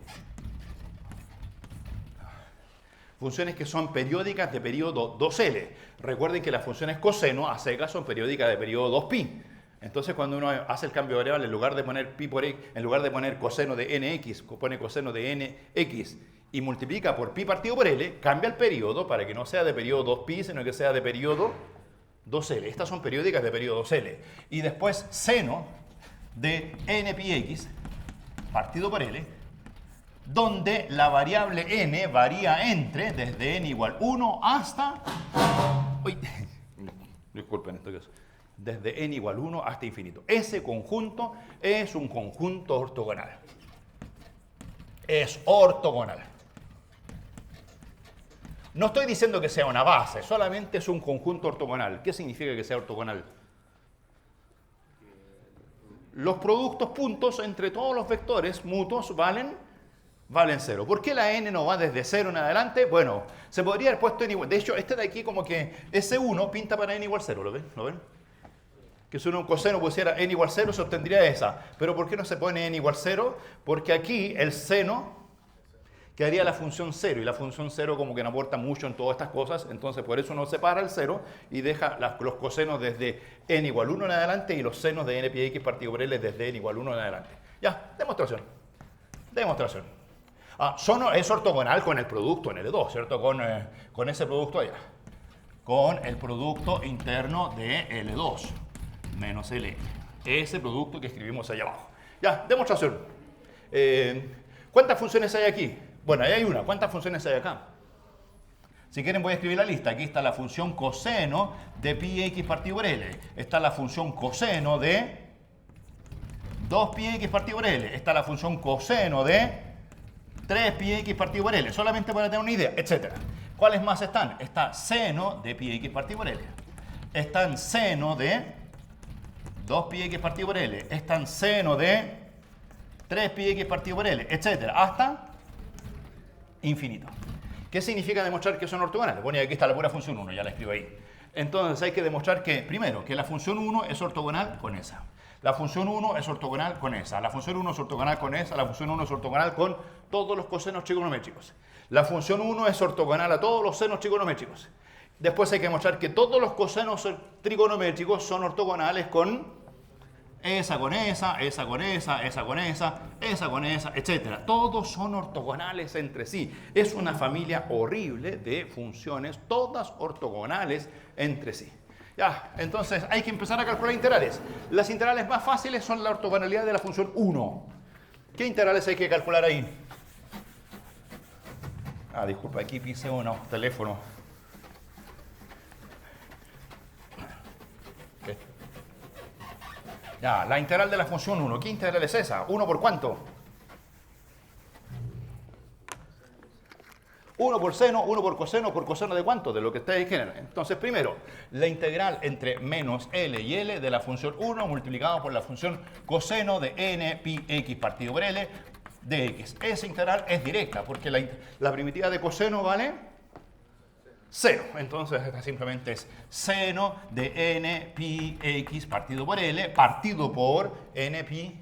Funciones que son periódicas de periodo 2L. Recuerden que las funciones coseno a secas son periódicas de periodo 2pi. Entonces, cuando uno hace el cambio de variable, en lugar de poner pi por x, en lugar de poner coseno de nx, pone coseno de nx y multiplica por pi partido por L, cambia el periodo para que no sea de periodo 2pi, sino que sea de periodo 2L. Estas son periódicas de periodo 2L. Y después seno de n pi x partido por L, donde la variable n varía desde n igual 1 hasta... Uy, disculpen esto que es... Desde n igual 1 hasta infinito. Ese conjunto es un conjunto ortogonal. Es ortogonal. No estoy diciendo que sea una base, solamente es un conjunto ortogonal. ¿Qué significa que sea ortogonal? Los productos puntos entre todos los vectores mutuos valen 0. ¿Por qué la n no va desde 0 en adelante? Bueno, se podría haber puesto n igual. De hecho, este de aquí como que ese 1 pinta para n igual 0, ¿lo ven? ¿Lo ven? Que si uno un coseno pusiera n igual 0, se obtendría esa. Pero ¿por qué no se pone n igual 0? Porque aquí el seno quedaría la función 0, y la función 0 como que no aporta mucho en todas estas cosas, entonces por eso uno separa el 0 y deja los cosenos desde n igual 1 en adelante y los senos de n pi x partido por L desde n igual 1 en adelante. Ya, demostración. Es ortogonal con el producto en L2, ¿cierto? Con ese producto allá. Con el producto interno de L2 menos L. Ese producto que escribimos allá abajo. Ya, demostración. ¿Cuántas funciones hay aquí? Bueno, ahí hay una. ¿Cuántas funciones hay acá? Si quieren voy a escribir la lista. Aquí está la función coseno de pi x partido por L. Está la función coseno de 2 pi x partido por L. Está la función coseno de 3 pi x partido por L. Solamente para tener una idea, etc. ¿Cuáles más están? Está seno de pi x partido por L. Están seno de 2 pi x partido por L. Están seno de 3 pi x partido por L, etc. Hasta infinito. ¿Qué significa demostrar que son ortogonales? Bueno, y aquí está la pura función 1, ya la escribo ahí. Entonces hay que demostrar que, primero, que la función 1 es ortogonal con esa. La función 1 es ortogonal con esa. La función 1 es ortogonal con esa. La función 1 es ortogonal con todos los cosenos trigonométricos. La función 1 es ortogonal a todos los senos trigonométricos. Después hay que demostrar que todos los cosenos trigonométricos son ortogonales con esa con esa, esa con esa, esa con esa, esa con esa, etc. Todos son ortogonales entre sí. Es una familia horrible de funciones, todas ortogonales entre sí. Ya, entonces hay que empezar a calcular integrales. Las integrales más fáciles son la ortogonalidad de la función 1. ¿Qué integrales hay que calcular ahí? Disculpa, aquí pise uno, teléfono. Ya, la integral de la función 1. ¿Qué integral es esa? ¿1 por cuánto? 1 por seno, 1 por coseno ¿de cuánto? De lo que ustedes quieran. Entonces, primero, la integral entre menos L y L de la función 1 multiplicado por la función coseno de n pi x partido por L de x. Esa integral es directa porque la primitiva de coseno vale 0. Entonces, esta simplemente es seno de n pi x partido por L partido por n pi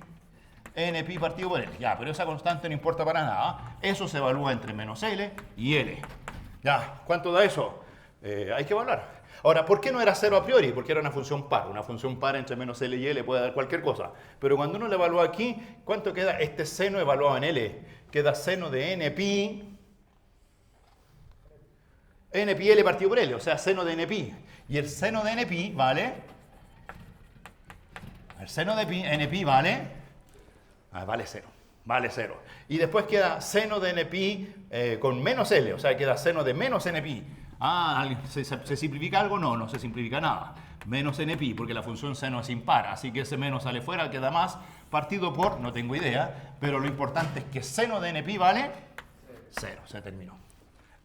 partido por L. Ya, pero esa constante no importa para nada. Eso se evalúa entre menos L y L. Ya, ¿cuánto da eso? Hay que evaluar. Ahora, ¿por qué no era 0 a priori? Porque era una función par. Una función par entre menos L y L puede dar cualquier cosa. Pero cuando uno la evalúa aquí, ¿cuánto queda este seno evaluado en L? Queda seno de n pi L partido por L, o sea, seno de n pi. Y el seno de n pi vale... El seno de n pi vale... vale 0. Vale 0. Y después queda seno de n pi con menos L, o sea, queda seno de menos n pi. ¿Se simplifica algo? No, no se simplifica nada. Menos n pi, porque la función seno es impar, así que ese menos sale fuera, queda más, partido por, no tengo idea, pero lo importante es que seno de n pi vale 0. Se terminó.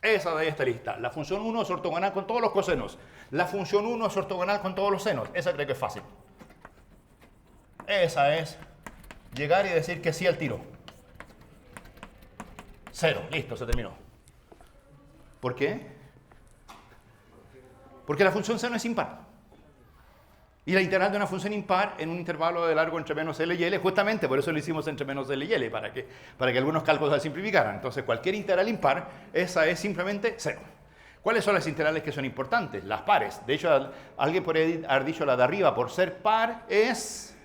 Esa de ahí está lista. La función 1 es ortogonal con todos los cosenos. La función 1 es ortogonal con todos los senos. Esa creo que es fácil. Esa es llegar y decir que sí al tiro. 0. Listo, se terminó. ¿Por qué? Porque la función seno es impar. Y la integral de una función impar en un intervalo de largo entre menos L y L, justamente por eso lo hicimos entre menos L y L, para que algunos cálculos se simplificaran. Entonces, cualquier integral impar, esa es simplemente 0. ¿Cuáles son las integrales que son importantes? Las pares. De hecho, alguien podría haber dicho la de arriba, por ser par es...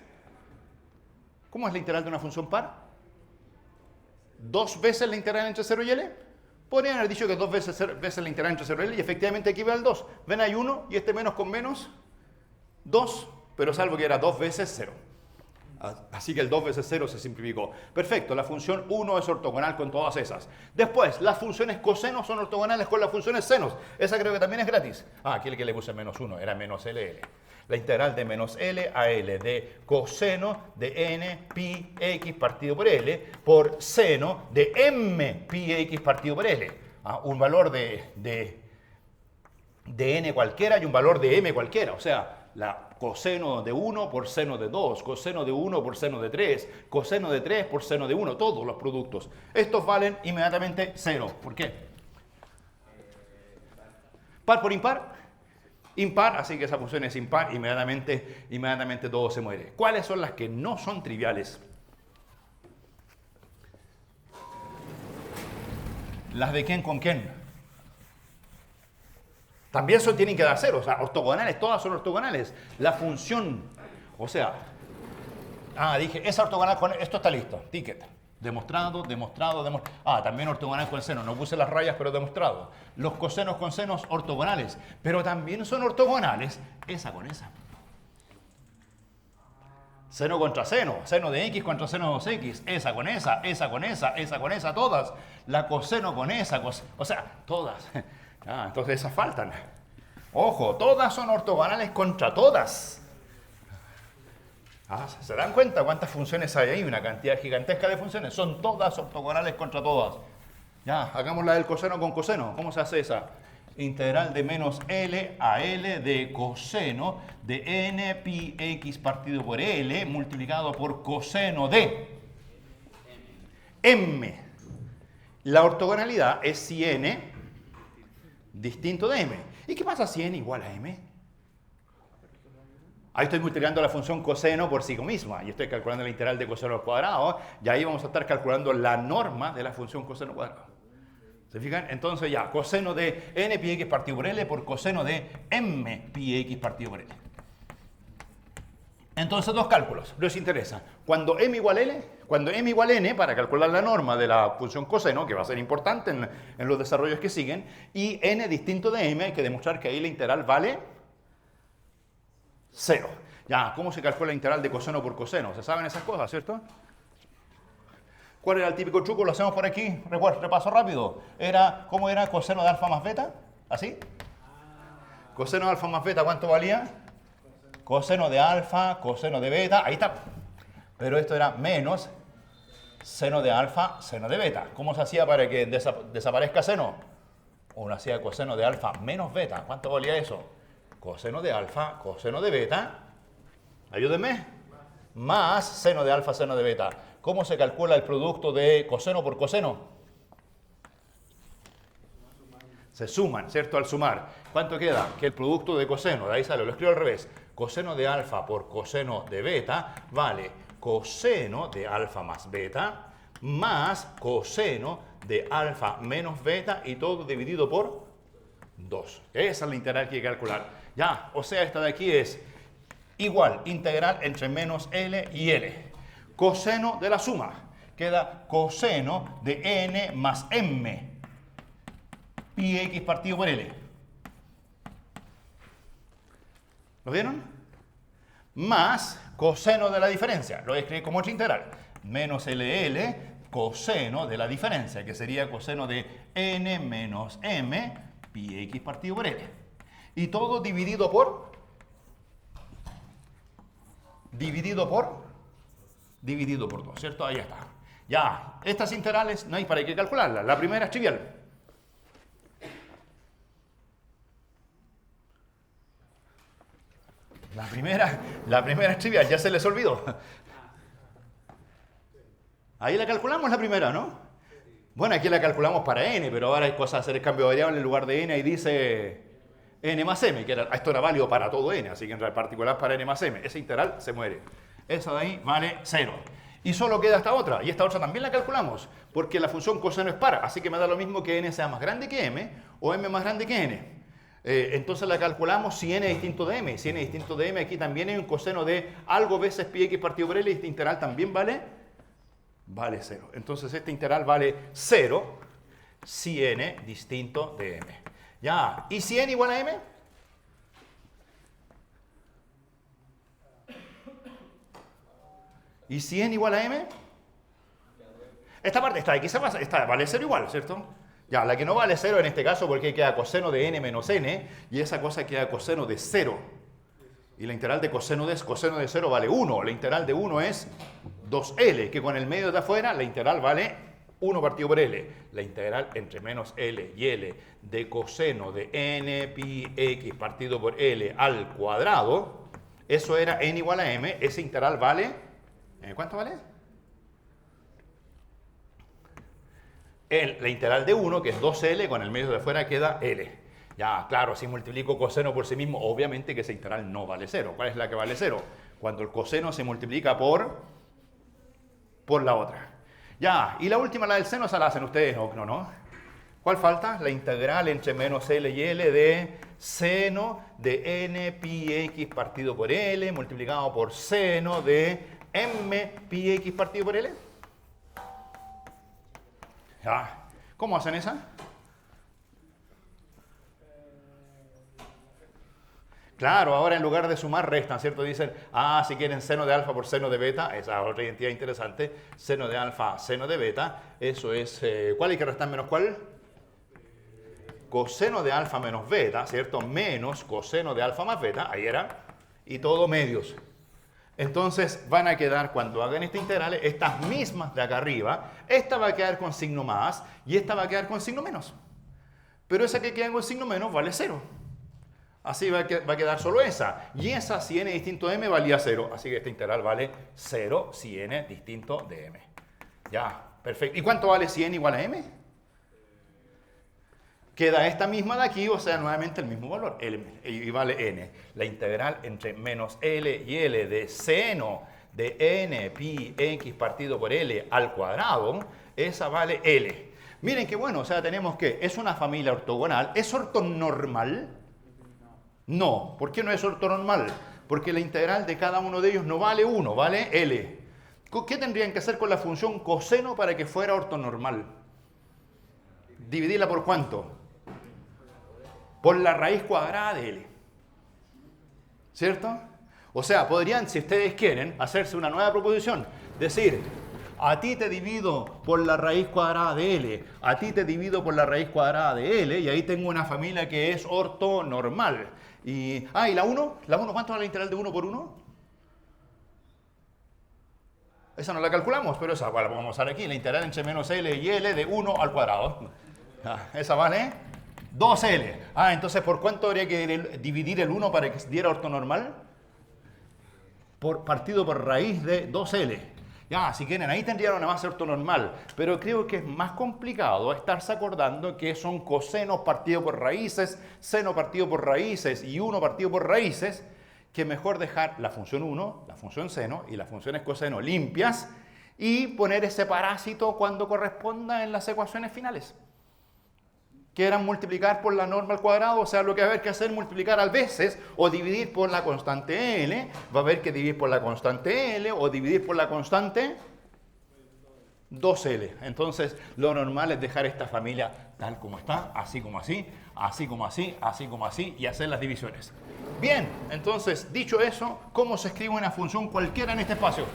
¿Cómo es la integral de una función par? ¿2 veces la integral entre 0 y L? Podrían haber dicho que 2 veces la integral entre 0 y L, y efectivamente aquí va el 2. Ven, hay 1, y este menos con menos... 2, pero salvo que era 2 veces 0. Así que el 2 veces 0 se simplificó. Perfecto, la función 1 es ortogonal con todas esas. Después, las funciones cosenos son ortogonales con las funciones senos. Esa creo que también es gratis. Aquí el que le puse menos 1 era menos LL. La integral de menos L a L de coseno de n pi x partido por L por seno de m pi x partido por L. Un valor de n cualquiera y un valor de m cualquiera. O sea, la coseno de 1 por seno de 2, coseno de 1 por seno de 3, coseno de 3 por seno de 1, todos los productos. Estos valen inmediatamente 0. ¿Por qué? Par por impar. Impar, así que esa función es impar, inmediatamente todo se muere. ¿Cuáles son las que no son triviales? Las de quién con quién. También tienen que dar 0, o sea, ortogonales, todas son ortogonales. La función, o sea, dije, es ortogonal con, esto está listo, ticket. Demostrado. También ortogonal con seno, no puse las rayas, pero demostrado. Los cosenos con senos ortogonales, pero también son ortogonales esa con esa. Seno contra seno, seno de x contra seno de 2x, esa con esa, todas. La coseno con esa, o sea, todas. Ah, entonces esas faltan. Ojo, todas son ortogonales contra todas. Ah, ¿se dan cuenta cuántas funciones hay ahí? Una cantidad gigantesca de funciones. Son todas ortogonales contra todas. Ya, hagamos la del coseno con coseno. ¿Cómo se hace esa? Integral de menos L a L de coseno de n pi x partido por L multiplicado por coseno de m. La ortogonalidad es si n distinto de m. ¿Y qué pasa si n igual a m? Ahí estoy multiplicando la función coseno por sí misma y estoy calculando la integral de coseno al cuadrado y ahí vamos a estar calculando la norma de la función coseno al cuadrado. ¿Se fijan? Entonces ya, coseno de n pi x partido por L por coseno de m pi x partido por L. Entonces, dos cálculos, les interesa. Cuando m igual n, para calcular la norma de la función coseno, que va a ser importante en los desarrollos que siguen, y n distinto de m, hay que demostrar que ahí la integral vale 0. Ya, ¿cómo se calcula la integral de coseno por coseno? ¿Se saben esas cosas, cierto? ¿Cuál era el típico truco? Lo hacemos por aquí, repaso rápido. ¿Cómo era coseno de alfa más beta? ¿Así? Coseno de alfa más beta, ¿cuánto valía? Coseno de alfa, coseno de beta, ahí está. Pero esto era menos seno de alfa, seno de beta. ¿Cómo se hacía para que desaparezca seno? Uno hacía coseno de alfa menos beta. ¿Cuánto valía eso? Coseno de alfa, coseno de beta. Ayúdenme. Más seno de alfa, seno de beta. ¿Cómo se calcula el producto de coseno por coseno? Se suman, ¿cierto? Al sumar. ¿Cuánto queda? Que el producto de coseno, de ahí sale, lo escribo al revés. Coseno de alfa por coseno de beta vale coseno de alfa más beta más coseno de alfa menos beta y todo dividido por 2. Esa es la integral que hay que calcular. Ya, o sea, esta de aquí es igual, integral entre menos L y L. Coseno de la suma. Queda coseno de n más m pi x partido por L. ¿Lo vieron? Más coseno de la diferencia. Lo voy a escribir como otra integral. Menos LL coseno de la diferencia, que sería coseno de n menos m pi x partido por L. Y todo dividido por 2, ¿cierto? Ahí está. Ya, estas integrales no hay para qué calcularlas. La primera es trivial. La primera es trivial, ya se les olvidó. Ahí la calculamos la primera, ¿no? Bueno, aquí la calculamos para n, pero ahora hay cosas de hacer el cambio de variable en lugar de n y dice n más m, que esto era válido para todo n, así que en particular para n más m. Esa integral se muere. Esa de ahí vale 0. Y solo queda esta otra, y esta otra también la calculamos, porque la función coseno es par, así que me da lo mismo que n sea más grande que m o m más grande que n. Entonces la calculamos si n es distinto de m. Si n es distinto de m, aquí también hay un coseno de algo veces pi x partido por L, y esta integral también vale 0. Entonces esta integral vale 0 si n distinto de m. Ya, ¿y si n igual a m? ¿Y si n igual a m? Esta parte está aquí, esta vale 0 igual, ¿cierto? Ya, la que no vale 0 en este caso porque queda coseno de n menos n y esa cosa queda coseno de 0. Y la integral de coseno de 0 vale 1. La integral de 1 es 2L, que con el medio de afuera la integral vale 1 partido por L. La integral entre menos L y L de coseno de n pi x partido por L al cuadrado, eso era n igual a m, esa integral vale, ¿cuánto vale? La integral de 1, que es 2L, con el medio de afuera queda L. Ya, claro, si multiplico coseno por sí mismo, obviamente que esa integral no vale 0. ¿Cuál es la que vale 0? Cuando el coseno se multiplica por la otra. Ya, y la última, la del seno, esa la hacen ustedes, ¿no? ¿Cuál falta? La integral entre menos L y L de seno de n pi x partido por L multiplicado por seno de m pi x partido por L. Ya. ¿Cómo hacen esa? Claro, ahora en lugar de sumar restan, ¿cierto? Dicen, si quieren seno de alfa por seno de beta, esa es otra identidad interesante, seno de alfa, seno de beta, eso es, ¿cuál hay que restar menos cuál? coseno de alfa menos beta, ¿cierto? Menos coseno de alfa más beta, ahí era, y todo medios. Entonces van a quedar, cuando hagan esta integral, estas mismas de acá arriba. Esta va a quedar con signo más y esta va a quedar con signo menos. Pero esa que queda con signo menos vale 0. Así va a quedar solo esa. Y esa, si n distinto de m, valía 0. Así que esta integral vale 0 si n distinto de m. Ya, perfecto. ¿Y cuánto vale si n igual a m? Queda esta misma de aquí, o sea, nuevamente el mismo valor, y vale n. La integral entre menos L y L de seno de n pi x partido por L al cuadrado, esa vale L. Miren qué bueno, o sea, tenemos que es una familia ortogonal. ¿Es ortonormal? No. ¿Por qué no es ortonormal? Porque la integral de cada uno de ellos no vale 1, vale L. ¿Qué tendrían que hacer con la función coseno para que fuera ortonormal? ¿Dividirla por cuánto? Por la raíz cuadrada de L. ¿Cierto? O sea, podrían, si ustedes quieren, hacerse una nueva proposición. Decir, a ti te divido por la raíz cuadrada de L, a ti te divido por la raíz cuadrada de L, y ahí tengo una familia que es ortonormal. ¿Y la 1? ¿La 1 cuánto es la integral de 1 por 1? Esa no la calculamos, pero esa la vamos a usar aquí. La integral entre menos L y L de 1 al cuadrado. Esa vale 2L. Entonces, ¿por cuánto habría que dividir el 1 para que diera ortonormal? Partido por raíz de 2L. Ya, si quieren, ahí tendrían una base ortonormal. Pero creo que es más complicado estarse acordando que son cosenos partido por raíces, seno partido por raíces y 1 partido por raíces, que mejor dejar la función 1, la función seno y las funciones coseno limpias y poner ese parásito cuando corresponda en las ecuaciones finales. Quieran multiplicar por la norma al cuadrado, o sea, lo que va a haber que hacer es multiplicar a veces o dividir por la constante L, va a haber que dividir por la constante L o dividir por la constante 2L. Entonces, lo normal es dejar esta familia tal como está, así como así, así como así, así como así, y hacer las divisiones. Bien, entonces, dicho eso, ¿cómo se escribe una función cualquiera en este espacio?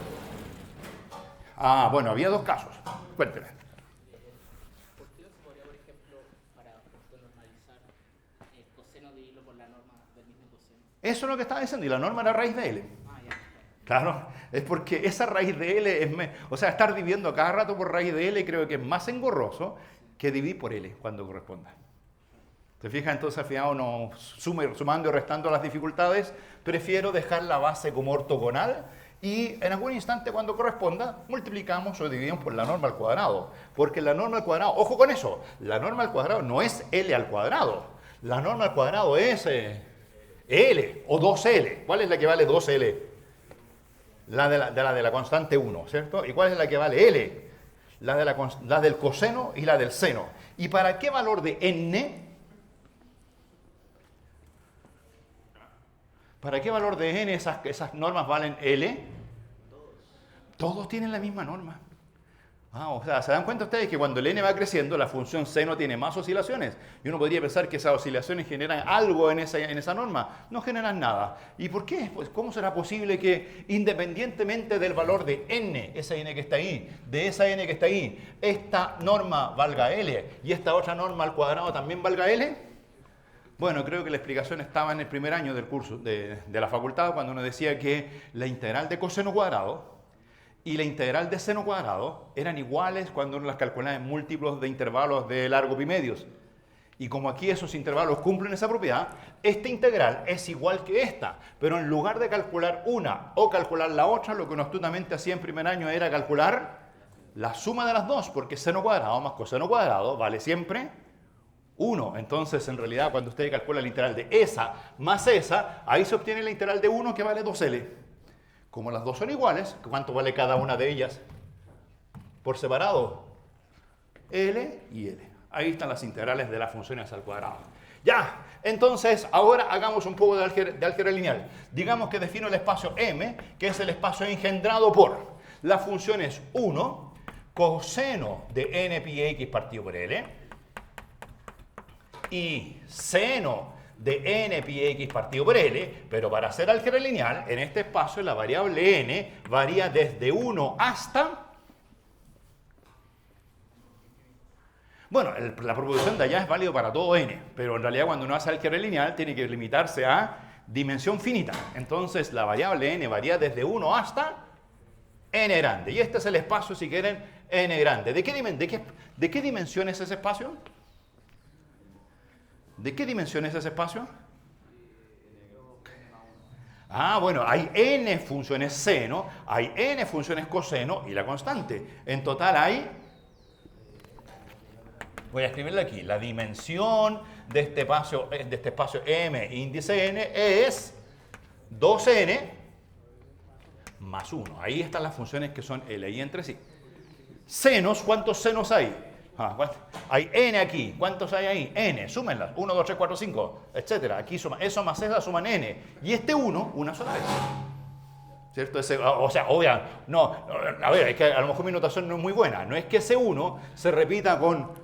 Bueno, había dos casos. Cuénteme. Eso es lo que estaba diciendo, y la norma era raíz de L. Claro, es porque esa raíz de L es... O sea, estar dividiendo cada rato por raíz de L creo que es más engorroso que dividir por L cuando corresponda. ¿Te fijas? Entonces, al final uno sumando y restando las dificultades, prefiero dejar la base como ortogonal y en algún instante cuando corresponda multiplicamos o dividimos por la norma al cuadrado. Porque la norma al cuadrado, ojo con eso, la norma al cuadrado no es L al cuadrado. La norma al cuadrado es... L o 2L. ¿Cuál es la que vale 2L? La de la constante 1, ¿cierto? ¿Y cuál es la que vale L? La del coseno y la del seno. ¿Y para qué valor de n? ¿Para qué valor de n esas normas valen L? Todos tienen la misma norma. O sea, ¿se dan cuenta ustedes que cuando el n va creciendo, la función seno tiene más oscilaciones? Y uno podría pensar que esas oscilaciones generan algo en esa norma. No generan nada. ¿Y por qué? Pues, ¿cómo será posible que independientemente del valor de n, esa n que está ahí, de esa n que está ahí, esta norma valga L y esta otra norma al cuadrado también valga L? Bueno, creo que la explicación estaba en el primer año del curso de la facultad, cuando uno decía que la integral de coseno cuadrado y la integral de seno cuadrado eran iguales cuando uno las calculaba en múltiplos de intervalos de largo pi medios. Y como aquí esos intervalos cumplen esa propiedad, esta integral es igual que esta. Pero en lugar de calcular una o calcular la otra, lo que uno astutamente hacía en primer año era calcular la suma de las dos, porque seno cuadrado más coseno cuadrado vale siempre 1. Entonces, en realidad, cuando usted calcula la integral de esa más esa, ahí se obtiene la integral de 1 que vale 2L. Como las dos son iguales, ¿cuánto vale cada una de ellas? Por separado, L y L. Ahí están las integrales de las funciones al cuadrado. Ya, entonces, ahora hagamos un poco de álgebra lineal. Digamos que defino el espacio M, que es el espacio engendrado por las funciones 1, coseno de n pi x partido por L, y seno de n pi x partido por L, pero para hacer álgebra lineal, en este espacio la variable n varía desde 1 hasta... Bueno, la proposición de allá es válido para todo n, pero en realidad cuando uno hace álgebra lineal tiene que limitarse a dimensión finita. Entonces la variable n varía desde 1 hasta n grande. Y este es el espacio, si quieren, n grande. ¿De qué dimensión es ese espacio? ¿De qué dimensión es ese espacio? Ah, bueno, hay n funciones seno, hay n funciones coseno y la constante. En total hay... Voy a escribirle aquí. La dimensión de este espacio M índice n es 2n más 1. Ahí están las funciones que son L y entre sí. Senos, ¿cuántos senos hay? Hay n aquí. ¿Cuántos hay ahí? N. Súmenlas. 1, 2, 3, 4, 5, etc. Aquí suma. Eso más esa suman n. Y este 1, una sola vez. ¿Cierto? O sea, obvio, no, a ver, es que a lo mejor mi notación no es muy buena. No es que ese 1 se repita con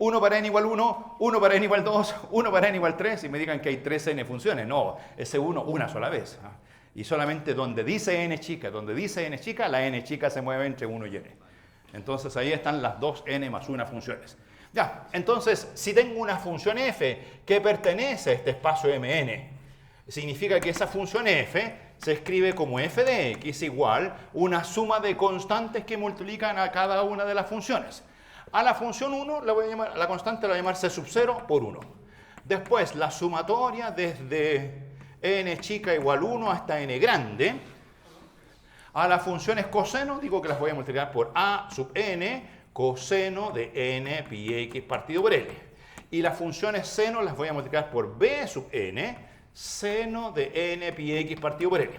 1 para n igual 1, 1 para n igual 2, 1 para n igual 3 y me digan que hay 3n funciones. No, ese 1 una sola vez. Y solamente donde dice n chica, la n chica se mueve entre 1 y n. Entonces ahí están las dos n más 1 funciones. Ya, entonces si tengo una función f que pertenece a este espacio Mn, significa que esa función f se escribe como f de x igual una suma de constantes que multiplican a cada una de las funciones. A la función 1 la voy a llamar, a la constante la voy a llamar c sub 0 por 1. Después la sumatoria desde n chica igual 1 hasta n grande. A las funciones coseno digo que las voy a multiplicar por a sub n coseno de n pi x partido por l. Y las funciones seno las voy a multiplicar por b sub n seno de n pi x partido por l.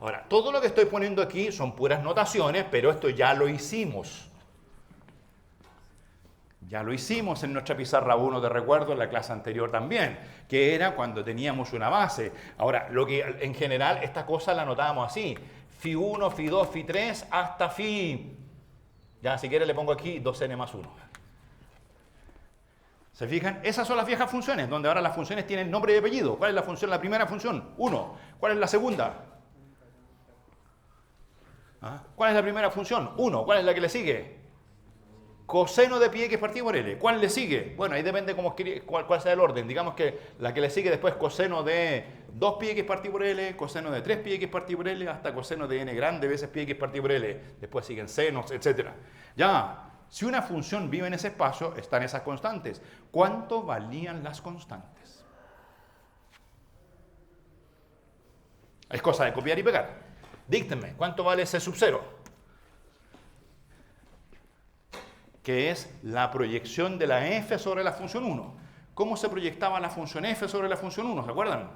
Ahora, todo lo que estoy poniendo aquí son puras notaciones, pero esto ya lo hicimos. Ya lo hicimos en nuestra pizarra 1 de recuerdo en la clase anterior también, que era cuando teníamos una base. Ahora, lo que en general esta cosa la anotábamos así, phi 1, phi 2, phi 3 hasta phi... Ya, si quiere le pongo aquí 2n más 1. ¿Se fijan? Esas son las viejas funciones, donde ahora las funciones tienen nombre y apellido. ¿Cuál es la función? La primera función, 1. ¿Cuál es la segunda? ¿Cuál es la primera función? 1. ¿Cuál es la que le sigue? Coseno de pi x partido por l. ¿Cuál le sigue? Bueno, ahí depende cuál sea el orden. Digamos que la que le sigue después coseno de 2 pi x partido por l, coseno de 3 pi x partido por l, hasta coseno de n grande veces pi x partido por l. Después siguen senos, etc. Ya, si una función vive en ese espacio, están esas constantes. ¿Cuánto valían las constantes? Es cosa de copiar y pegar. Díctenme, ¿cuánto vale c sub 0? Que es la proyección de la f sobre la función 1. ¿Cómo se proyectaba la función f sobre la función 1? ¿Se acuerdan?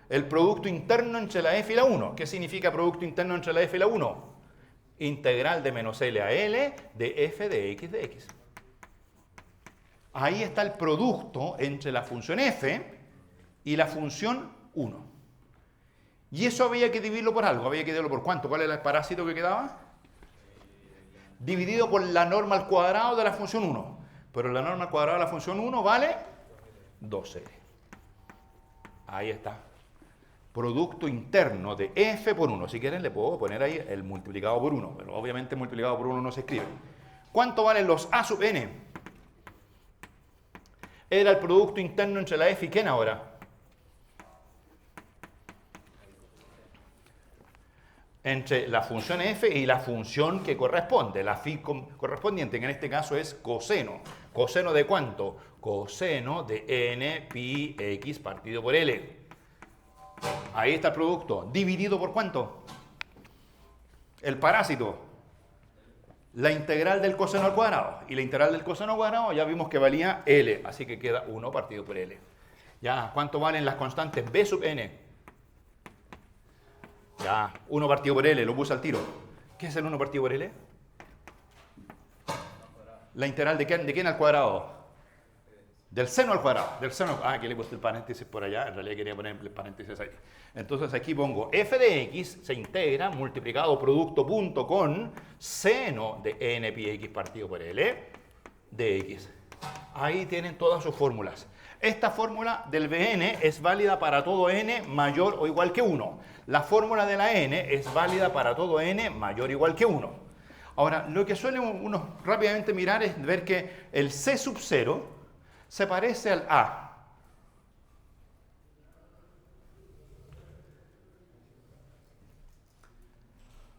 El producto interno entre la f y la 1. ¿Qué significa producto interno entre la f y la 1? Integral de menos l a l de f de x de x. Ahí está el producto entre la función f y la función 1. Y eso había que dividirlo por algo. Había que dividirlo por ¿cuánto? ¿Cuál era el parásito que quedaba? Dividido por la norma al cuadrado de la función 1. Pero la norma al cuadrado de la función 1 vale 2l. Ahí está. Producto interno de f por 1. Si quieren le puedo poner ahí el multiplicado por 1. Pero obviamente multiplicado por 1 no se escribe. ¿Cuánto valen los a sub n? Era el producto interno entre la f y ¿quién ahora? Entre la función f y la función que corresponde. La phi correspondiente, que en este caso es coseno. ¿Coseno de cuánto? Coseno de n pi x partido por l. Ahí está el producto. ¿Dividido por cuánto? El parásito. La integral del coseno al cuadrado. Y la integral del coseno al cuadrado ya vimos que valía l. Así que queda 1 partido por l. Ya, ¿cuánto valen las constantes b sub n? Ya, 1 partido por L, lo puse al tiro. ¿Qué es el 1 partido por L? La integral de quién al cuadrado. Del seno al cuadrado. Del seno, aquí le puse el paréntesis por allá. En realidad quería poner el paréntesis ahí. Entonces aquí pongo f de x se integra multiplicado producto punto con seno de n pi x partido por L de x. Ahí tienen todas sus fórmulas. Esta fórmula del Bn es válida para todo n mayor o igual que 1. La fórmula de la n es válida para todo n mayor o igual que 1. Ahora, lo que suele uno rápidamente mirar es ver que el C sub 0 se parece al A.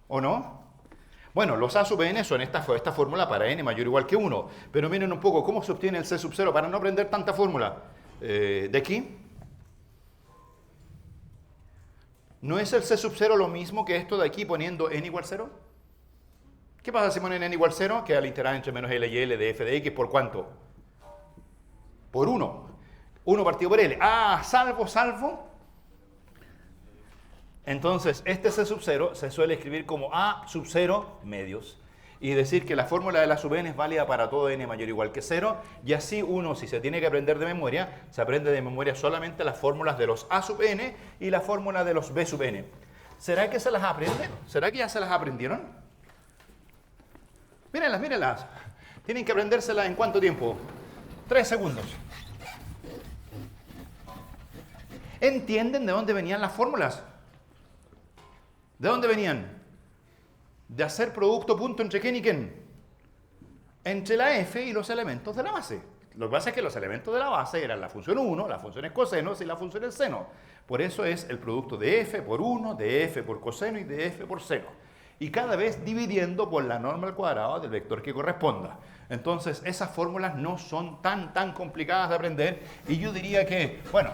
¿O no? Bueno, los A sub n son esta fórmula para n mayor o igual que 1. Pero miren un poco cómo se obtiene el C sub 0 para no aprender tanta fórmula. De aquí. ¿No es el C sub 0 lo mismo que esto de aquí poniendo n igual 0? ¿Qué pasa si ponen n igual 0? Queda la integral entre menos L y L de f de x por ¿cuánto? Por 1. 1 partido por L. Ah, salvo. Entonces, este C sub 0 se suele escribir como A sub 0 medios. Y decir que la fórmula de la sub n es válida para todo n mayor o igual que 0. Y así uno, si se tiene que aprender de memoria, se aprende de memoria solamente las fórmulas de los A sub n y la fórmula de los B sub n. ¿Será que se las aprenden? ¿Será que ya se las aprendieron? Mírenlas. Tienen que aprendérselas en ¿cuánto tiempo? 3 segundos. ¿Entienden de dónde venían las fórmulas? ¿De dónde venían? De hacer producto punto entre quién y quién. Entre la f y los elementos de la base. Lo que pasa es que los elementos de la base eran la función 1, la función es coseno y la función es seno. Por eso es el producto de f por 1, de f por coseno y de f por seno. Y cada vez dividiendo por la norma al cuadrado del vector que corresponda. Entonces, esas fórmulas no son tan complicadas de aprender. Y yo diría que, bueno,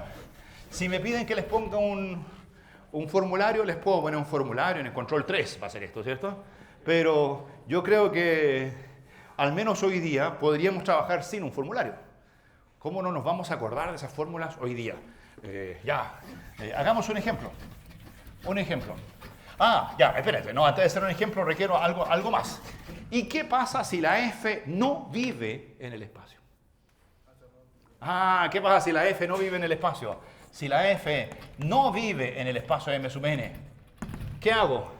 si me piden que les ponga un formulario, les puedo poner un formulario en el control 3, va a ser esto, ¿cierto? Pero yo creo que, al menos hoy día, podríamos trabajar sin un formulario. ¿Cómo no nos vamos a acordar de esas fórmulas hoy día? Hagamos un ejemplo. Espérate, no, antes de hacer un ejemplo requiero algo más. ¿Y qué pasa si la f no vive en el espacio? ¿Qué pasa si la f no vive en el espacio? Si la f no vive en el espacio M sub n, ¿qué hago?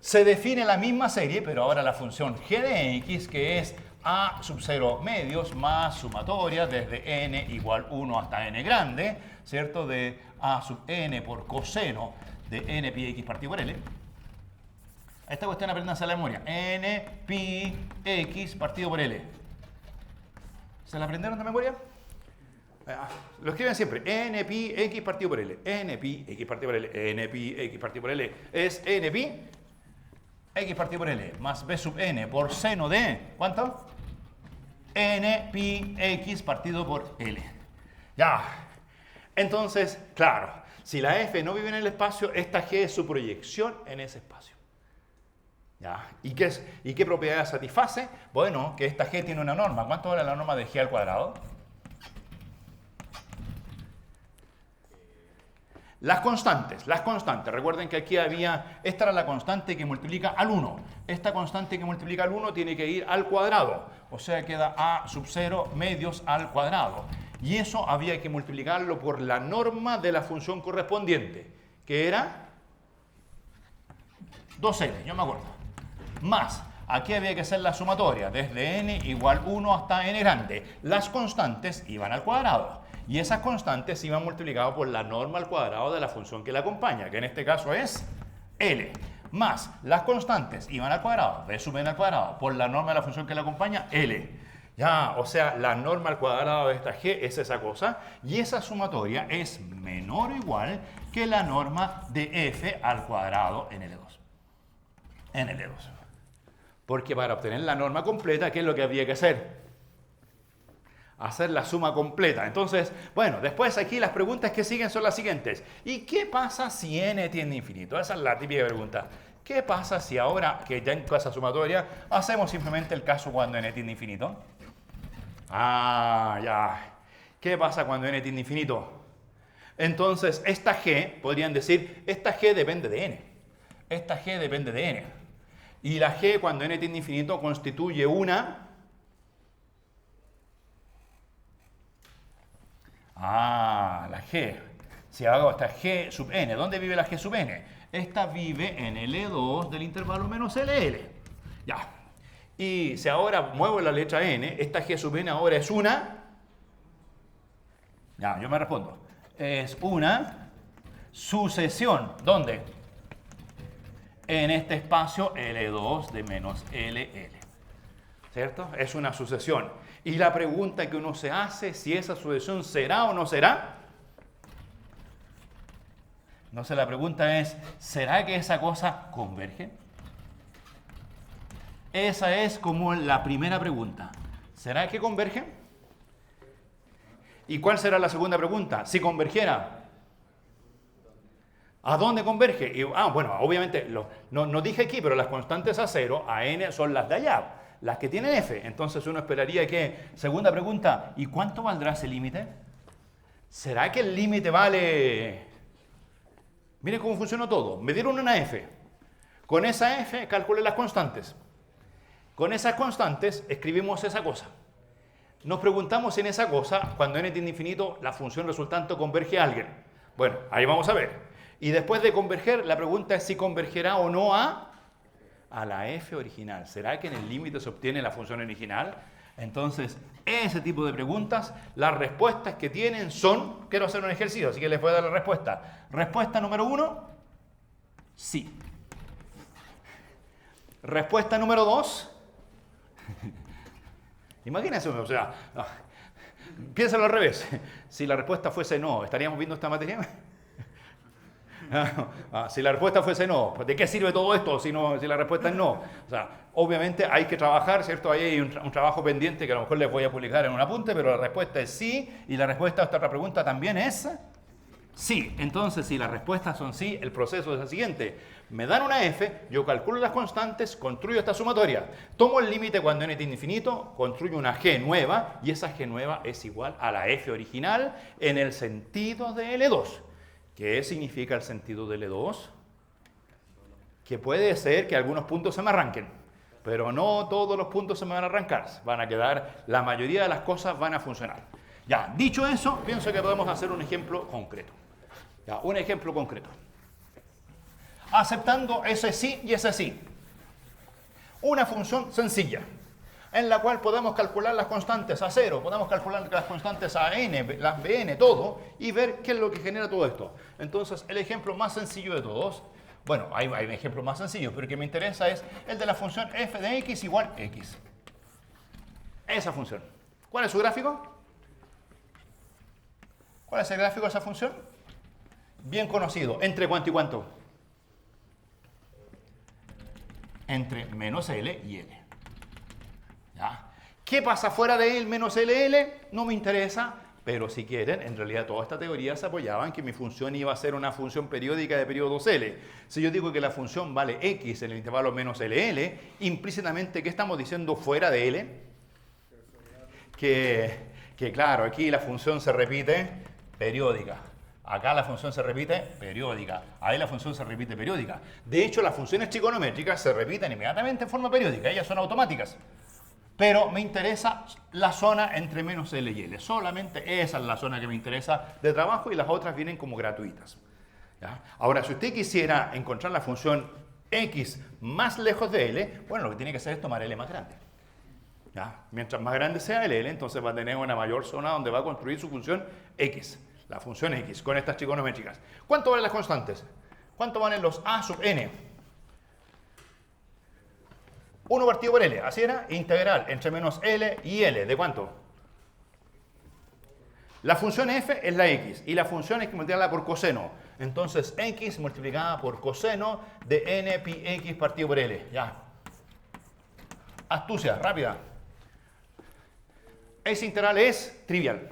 Se define la misma serie, pero ahora la función g de x, que es a sub 0 medios más sumatoria desde n igual 1 hasta n grande, ¿cierto? De a sub n por coseno de n pi x partido por L. Esta cuestión apréndanse a la memoria. N pi x partido por L. ¿Se la aprendieron de memoria? Lo escriben siempre. N pi x partido por L. N pi x partido por L. N pi x partido por L. Es n pi x partido por L más b sub n por seno de, ¿cuánto? N pi x partido por L. Ya. Entonces, claro, si la f no vive en el espacio, esta g es su proyección en ese espacio. ¿Ya? ¿Y qué propiedad satisface? Bueno, que esta g tiene una norma. ¿Cuánto vale la norma de g al cuadrado? Las constantes. Recuerden que aquí esta era la constante que multiplica al 1. Esta constante que multiplica al 1 tiene que ir al cuadrado. O sea, queda a sub 0 medios al cuadrado. Y eso había que multiplicarlo por la norma de la función correspondiente, que era 2n, yo me acuerdo. Más, aquí había que hacer la sumatoria, desde n igual 1 hasta n grande. Las constantes iban al cuadrado. Y esas constantes iban multiplicadas por la norma al cuadrado de la función que la acompaña, que en este caso es L. Más, las constantes iban al cuadrado, b sub n al cuadrado, por la norma de la función que la acompaña, L. Ya, o sea, la norma al cuadrado de esta g es esa cosa, y esa sumatoria es menor o igual que la norma de f al cuadrado en L2. Porque para obtener la norma completa, ¿qué es lo que había que hacer? Hacer la suma completa. Entonces, bueno, después aquí las preguntas que siguen son las siguientes. ¿Y qué pasa si n tiende a infinito? Esa es la típica pregunta. ¿Qué pasa si ahora que ya en esa sumatoria hacemos simplemente el caso cuando n tiende a infinito? Ya. ¿Qué pasa cuando n tiende a infinito? Entonces, esta g, podrían decir, esta g depende de n. Esta g depende de n. Y la g cuando n tiende a infinito constituye una... la g. Si hago esta g sub n, ¿dónde vive la g sub n? Esta vive en L2 del intervalo menos LL. Ya. Y si ahora muevo la letra n, esta g sub n ahora es una... Ya, yo me respondo. Es una sucesión. ¿Dónde? en este espacio L2 de menos LL. ¿Cierto? Es una sucesión. Y la pregunta que uno se hace, si esa sucesión será o no será. Entonces la pregunta es, ¿será que esa cosa converge? Esa es como la primera pregunta. ¿Será que converge? ¿Y cuál será la segunda pregunta? Si convergiera, ¿a dónde converge? Bueno, obviamente, no dije aquí, pero las constantes a 0, a n, son las de allá, las que tienen f. Entonces uno esperaría que, segunda pregunta, ¿y cuánto valdrá ese límite? ¿Será que el límite vale? Miren cómo funcionó todo. Me dieron una f. Con esa f calculé las constantes. Con esas constantes escribimos esa cosa. Nos preguntamos si en esa cosa, cuando n tiende a infinito, la función resultante converge a alguien. Bueno, ahí vamos a ver. Y después de converger, la pregunta es si convergerá o no a la f original. ¿Será que en el límite se obtiene la función original? Entonces, ese tipo de preguntas, las respuestas que tienen son... Quiero hacer un ejercicio, así que les voy a dar la respuesta. Respuesta número 1, sí. Respuesta número 2... Imagínense, o sea, piénsalo al revés. Si la respuesta fuese no, ¿estaríamos viendo esta materia? Si la respuesta fuese no, ¿de qué sirve todo esto si la respuesta es no? O sea, obviamente hay que trabajar, ¿cierto? Ahí hay un trabajo pendiente que a lo mejor les voy a publicar en un apunte, pero la respuesta es sí, y la respuesta a esta otra pregunta también es sí. Entonces, si las respuestas son sí, el proceso es el siguiente. Me dan una f, yo calculo las constantes, construyo esta sumatoria. Tomo el límite cuando n tiende a infinito, construyo una g nueva, y esa g nueva es igual a la f original en el sentido de L2. ¿Qué significa el sentido de L2? Que puede ser que algunos puntos se me arranquen, pero no todos los puntos se me van a arrancar. Van a quedar, la mayoría de las cosas van a funcionar. Ya, dicho eso, pienso que podemos hacer un ejemplo concreto. Ya, un ejemplo concreto. Aceptando ese sí y ese sí. Una función sencilla, en la cual podemos calcular las constantes a 0, podemos calcular las constantes a n, las bn, todo, y ver qué es lo que genera todo esto. Entonces, el ejemplo más sencillo de todos, bueno, hay ejemplos más sencillos, pero el que me interesa es el de la función f de x igual x. Esa función. ¿Cuál es su gráfico? ¿Cuál es el gráfico de esa función? Bien conocido. ¿Entre cuánto y cuánto? Entre menos L y L. ¿Ya? ¿Qué pasa fuera de el menos LL? No me interesa, pero si quieren, en realidad toda esta teoría se apoyaba en que mi función iba a ser una función periódica de periodo 2L. Si yo digo que la función vale X en el intervalo menos LL, implícitamente, ¿qué estamos diciendo fuera de L? Que claro, aquí la función se repite periódica. Acá la función se repite periódica. Ahí la función se repite periódica. De hecho, las funciones trigonométricas se repiten inmediatamente en forma periódica. Ellas son automáticas. Pero me interesa la zona entre menos L y L. Solamente esa es la zona que me interesa de trabajo y las otras vienen como gratuitas. ¿Ya? Ahora, si usted quisiera encontrar la función X más lejos de L, bueno, lo que tiene que hacer es tomar L más grande. ¿Ya? Mientras más grande sea el L, entonces va a tener una mayor zona donde va a construir su función X. La función X, con estas trigonométricas. ¿Cuánto valen las constantes? ¿Cuánto valen los a sub n? 1 partido por L, así era, integral entre menos L y L. ¿De cuánto? La función f es la x, y la función hay que multiplicarla por coseno. Entonces, x multiplicada por coseno de n pi x partido por L. Ya. Astucia, rápida. Ese integral es trivial.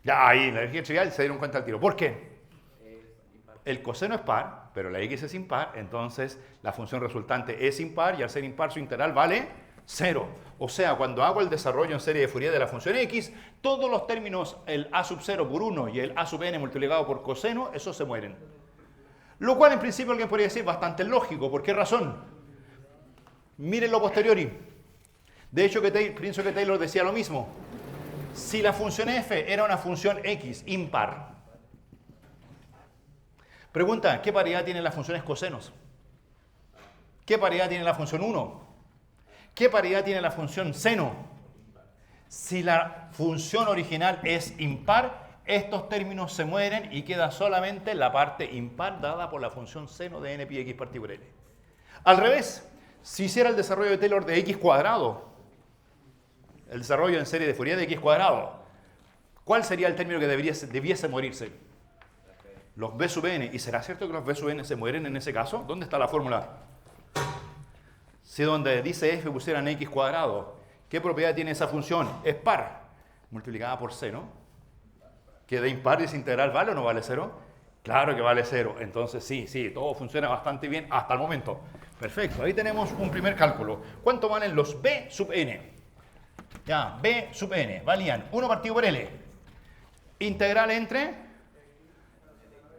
Ya ahí, la energía trivial se dieron cuenta al tiro. ¿Por qué? El coseno es par, pero la x es impar, entonces la función resultante es impar, y al ser impar su integral vale 0. O sea, cuando hago el desarrollo en serie de Fourier de la función x, todos los términos, el a sub 0 por 1 y el a sub n multiplicado por coseno, esos se mueren. Lo cual en principio alguien podría decir bastante lógico. ¿Por qué razón? Miren lo posteriori. De hecho, pienso que Taylor decía lo mismo. Si la función f era una función x impar, pregunta, ¿qué paridad tienen las funciones cosenos? ¿Qué paridad tiene la función 1? ¿Qué paridad tiene la función seno? Si la función original es impar, estos términos se mueren y queda solamente la parte impar dada por la función seno de n pi x partido por L. Al revés, si hiciera el desarrollo de Taylor de x cuadrado, el desarrollo en serie de Fourier de x cuadrado, ¿cuál sería el término que debiese morirse? Los b sub n. ¿Y será cierto que los b sub n se mueren en ese caso? ¿Dónde está la fórmula? Si donde dice f pusieran x cuadrado, ¿qué propiedad tiene esa función? Es par, multiplicada por seno. ¿Que de impar esa integral vale o no vale 0? Claro que vale 0. Entonces sí, todo funciona bastante bien hasta el momento. Perfecto, ahí tenemos un primer cálculo. ¿Cuánto valen los b sub n? Ya, b sub n valían 1 partido por L. Integral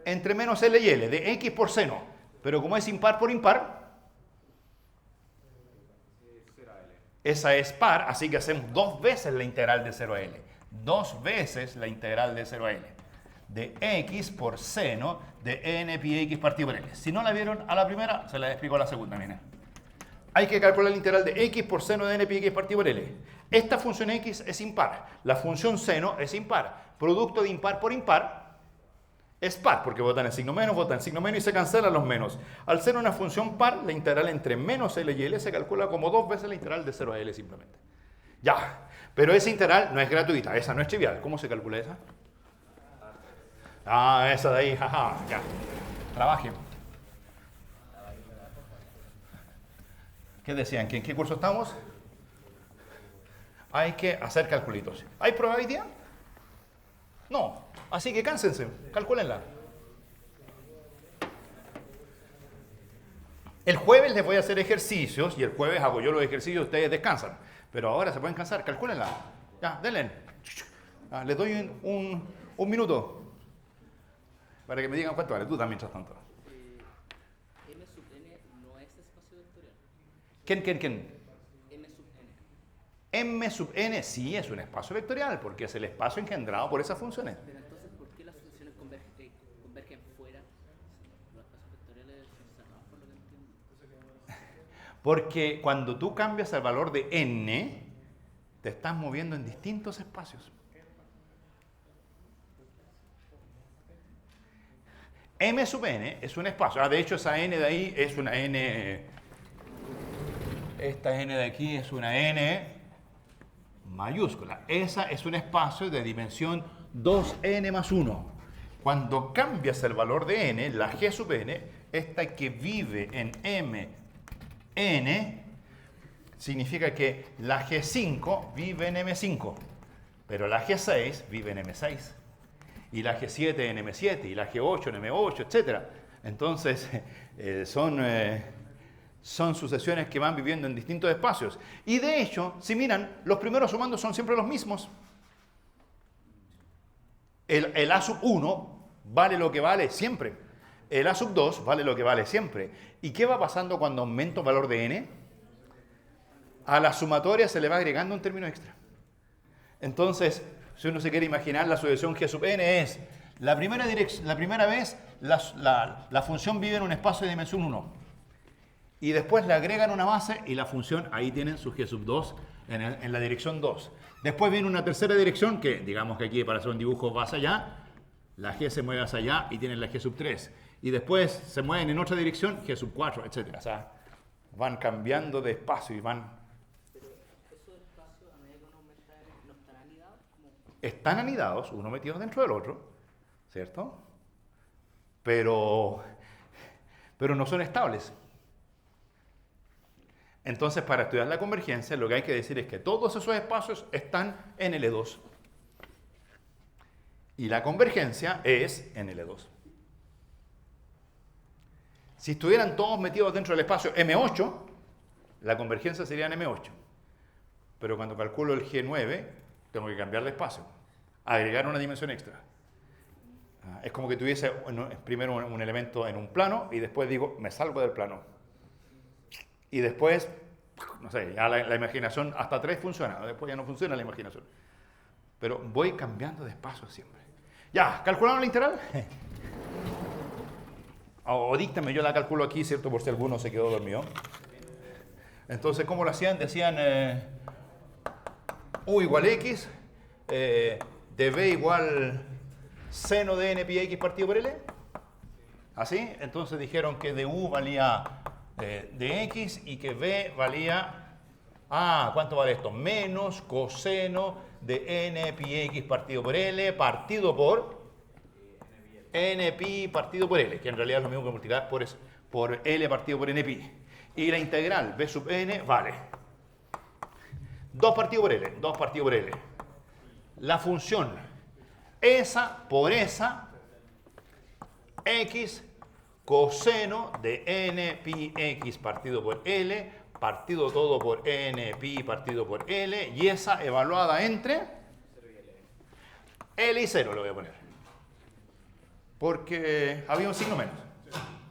entre menos L y L, de x por seno. Pero como es impar por impar, esa es par, así que hacemos 2 veces la integral de 0 a L. 2 veces la integral de 0 a L. De x por seno de n pi x partido por L. Si no la vieron a la primera, se la explico a la segunda, miren. Hay que calcular la integral de x por seno de n pi x partido por L. Esta función x es impar. La función seno es impar. Producto de impar por impar es par, porque botan el signo menos y se cancelan los menos. Al ser una función par, la integral entre menos L y L se calcula como 2 veces la integral de 0 a L simplemente. Ya, pero esa integral no es gratuita, esa no es trivial. ¿Cómo se calcula esa? Ah, esa de ahí, jaja, ya. Trabajen. ¿Qué decían? ¿En qué curso estamos? Hay que hacer calculitos. ¿Hay prueba hoy día? No. Así que cánsense, calcúlenla. El jueves les voy a hacer ejercicios y el jueves hago yo los ejercicios, ustedes descansan. Pero ahora se pueden cansar, calcúlenla. Ya, denle. Les doy un minuto para que me digan cuánto vale. Tú también, mientras tanto. M sub n no es espacio vectorial. ¿Quién? M sub n. M sub n sí es un espacio vectorial porque es el espacio engendrado por esas funciones. Pero entonces, ¿por qué las funciones convergen fuera? Los espacios vectoriales son cerrados, por lo que entiendo. Porque cuando tú cambias el valor de n, te estás moviendo en distintos espacios. M sub n es un espacio. De hecho, esa n de ahí es una n. Esta n de aquí es una n mayúscula. Esa es un espacio de dimensión 2n más 1. Cuando cambias el valor de n, la g sub n, esta que vive en mn, significa que la G5 vive en M5, pero la G6 vive en M6, y la G7 en M7, y la G8 en M8, etc. Entonces, son sucesiones que van viviendo en distintos espacios. Y de hecho, si miran, los primeros sumandos son siempre los mismos. El A sub 1 vale lo que vale siempre. El A sub 2 vale lo que vale siempre. ¿Y qué va pasando cuando aumento el valor de n? A la sumatoria se le va agregando un término extra. Entonces, si uno se quiere imaginar, la sucesión G sub n es la primera vez la función vive en un espacio de dimensión 1. Y después le agregan una base y la función, ahí tienen su G sub 2 en la dirección 2. Después viene una tercera dirección que, digamos que aquí para hacer un dibujo va hacia allá, la G se mueve hacia allá y tienen la G sub 3. Y después se mueven en otra dirección, G sub 4, etc. O sea, van cambiando de espacio y van... Pero esos espacios, a medida que uno aumenta, ¿no están anidados? Están anidados, uno metido dentro del otro, ¿cierto? Pero no son estables. Entonces, para estudiar la convergencia, lo que hay que decir es que todos esos espacios están en L2. Y la convergencia es en L2. Si estuvieran todos metidos dentro del espacio M8, la convergencia sería en M8. Pero cuando calculo el G9, tengo que cambiar de espacio, agregar una dimensión extra. Es como que tuviese primero un elemento en un plano y después digo, me salgo del plano. Y después, no sé, ya la imaginación hasta 3 funciona, después ya no funciona la imaginación. Pero voy cambiando de espacio siempre. Ya, ¿calcularon la integral? O díctame, yo la calculo aquí, ¿cierto? Por si alguno se quedó dormido. Entonces, ¿cómo lo hacían? Decían U igual X, de B igual seno de n pi x partido por L. ¿Así? Entonces dijeron que de u valía de x y que b valía... ¿cuánto vale esto? Menos coseno de n pi x partido por L partido por n pi partido por L, que en realidad es lo mismo que multiplicar por L partido por n pi. Y la integral b sub n vale 2 partido por L, 2 partido por L. La función esa por esa x coseno de n pi x partido por L partido todo por n pi partido por L y esa evaluada entre L y 0 lo voy a poner. Porque había un signo menos.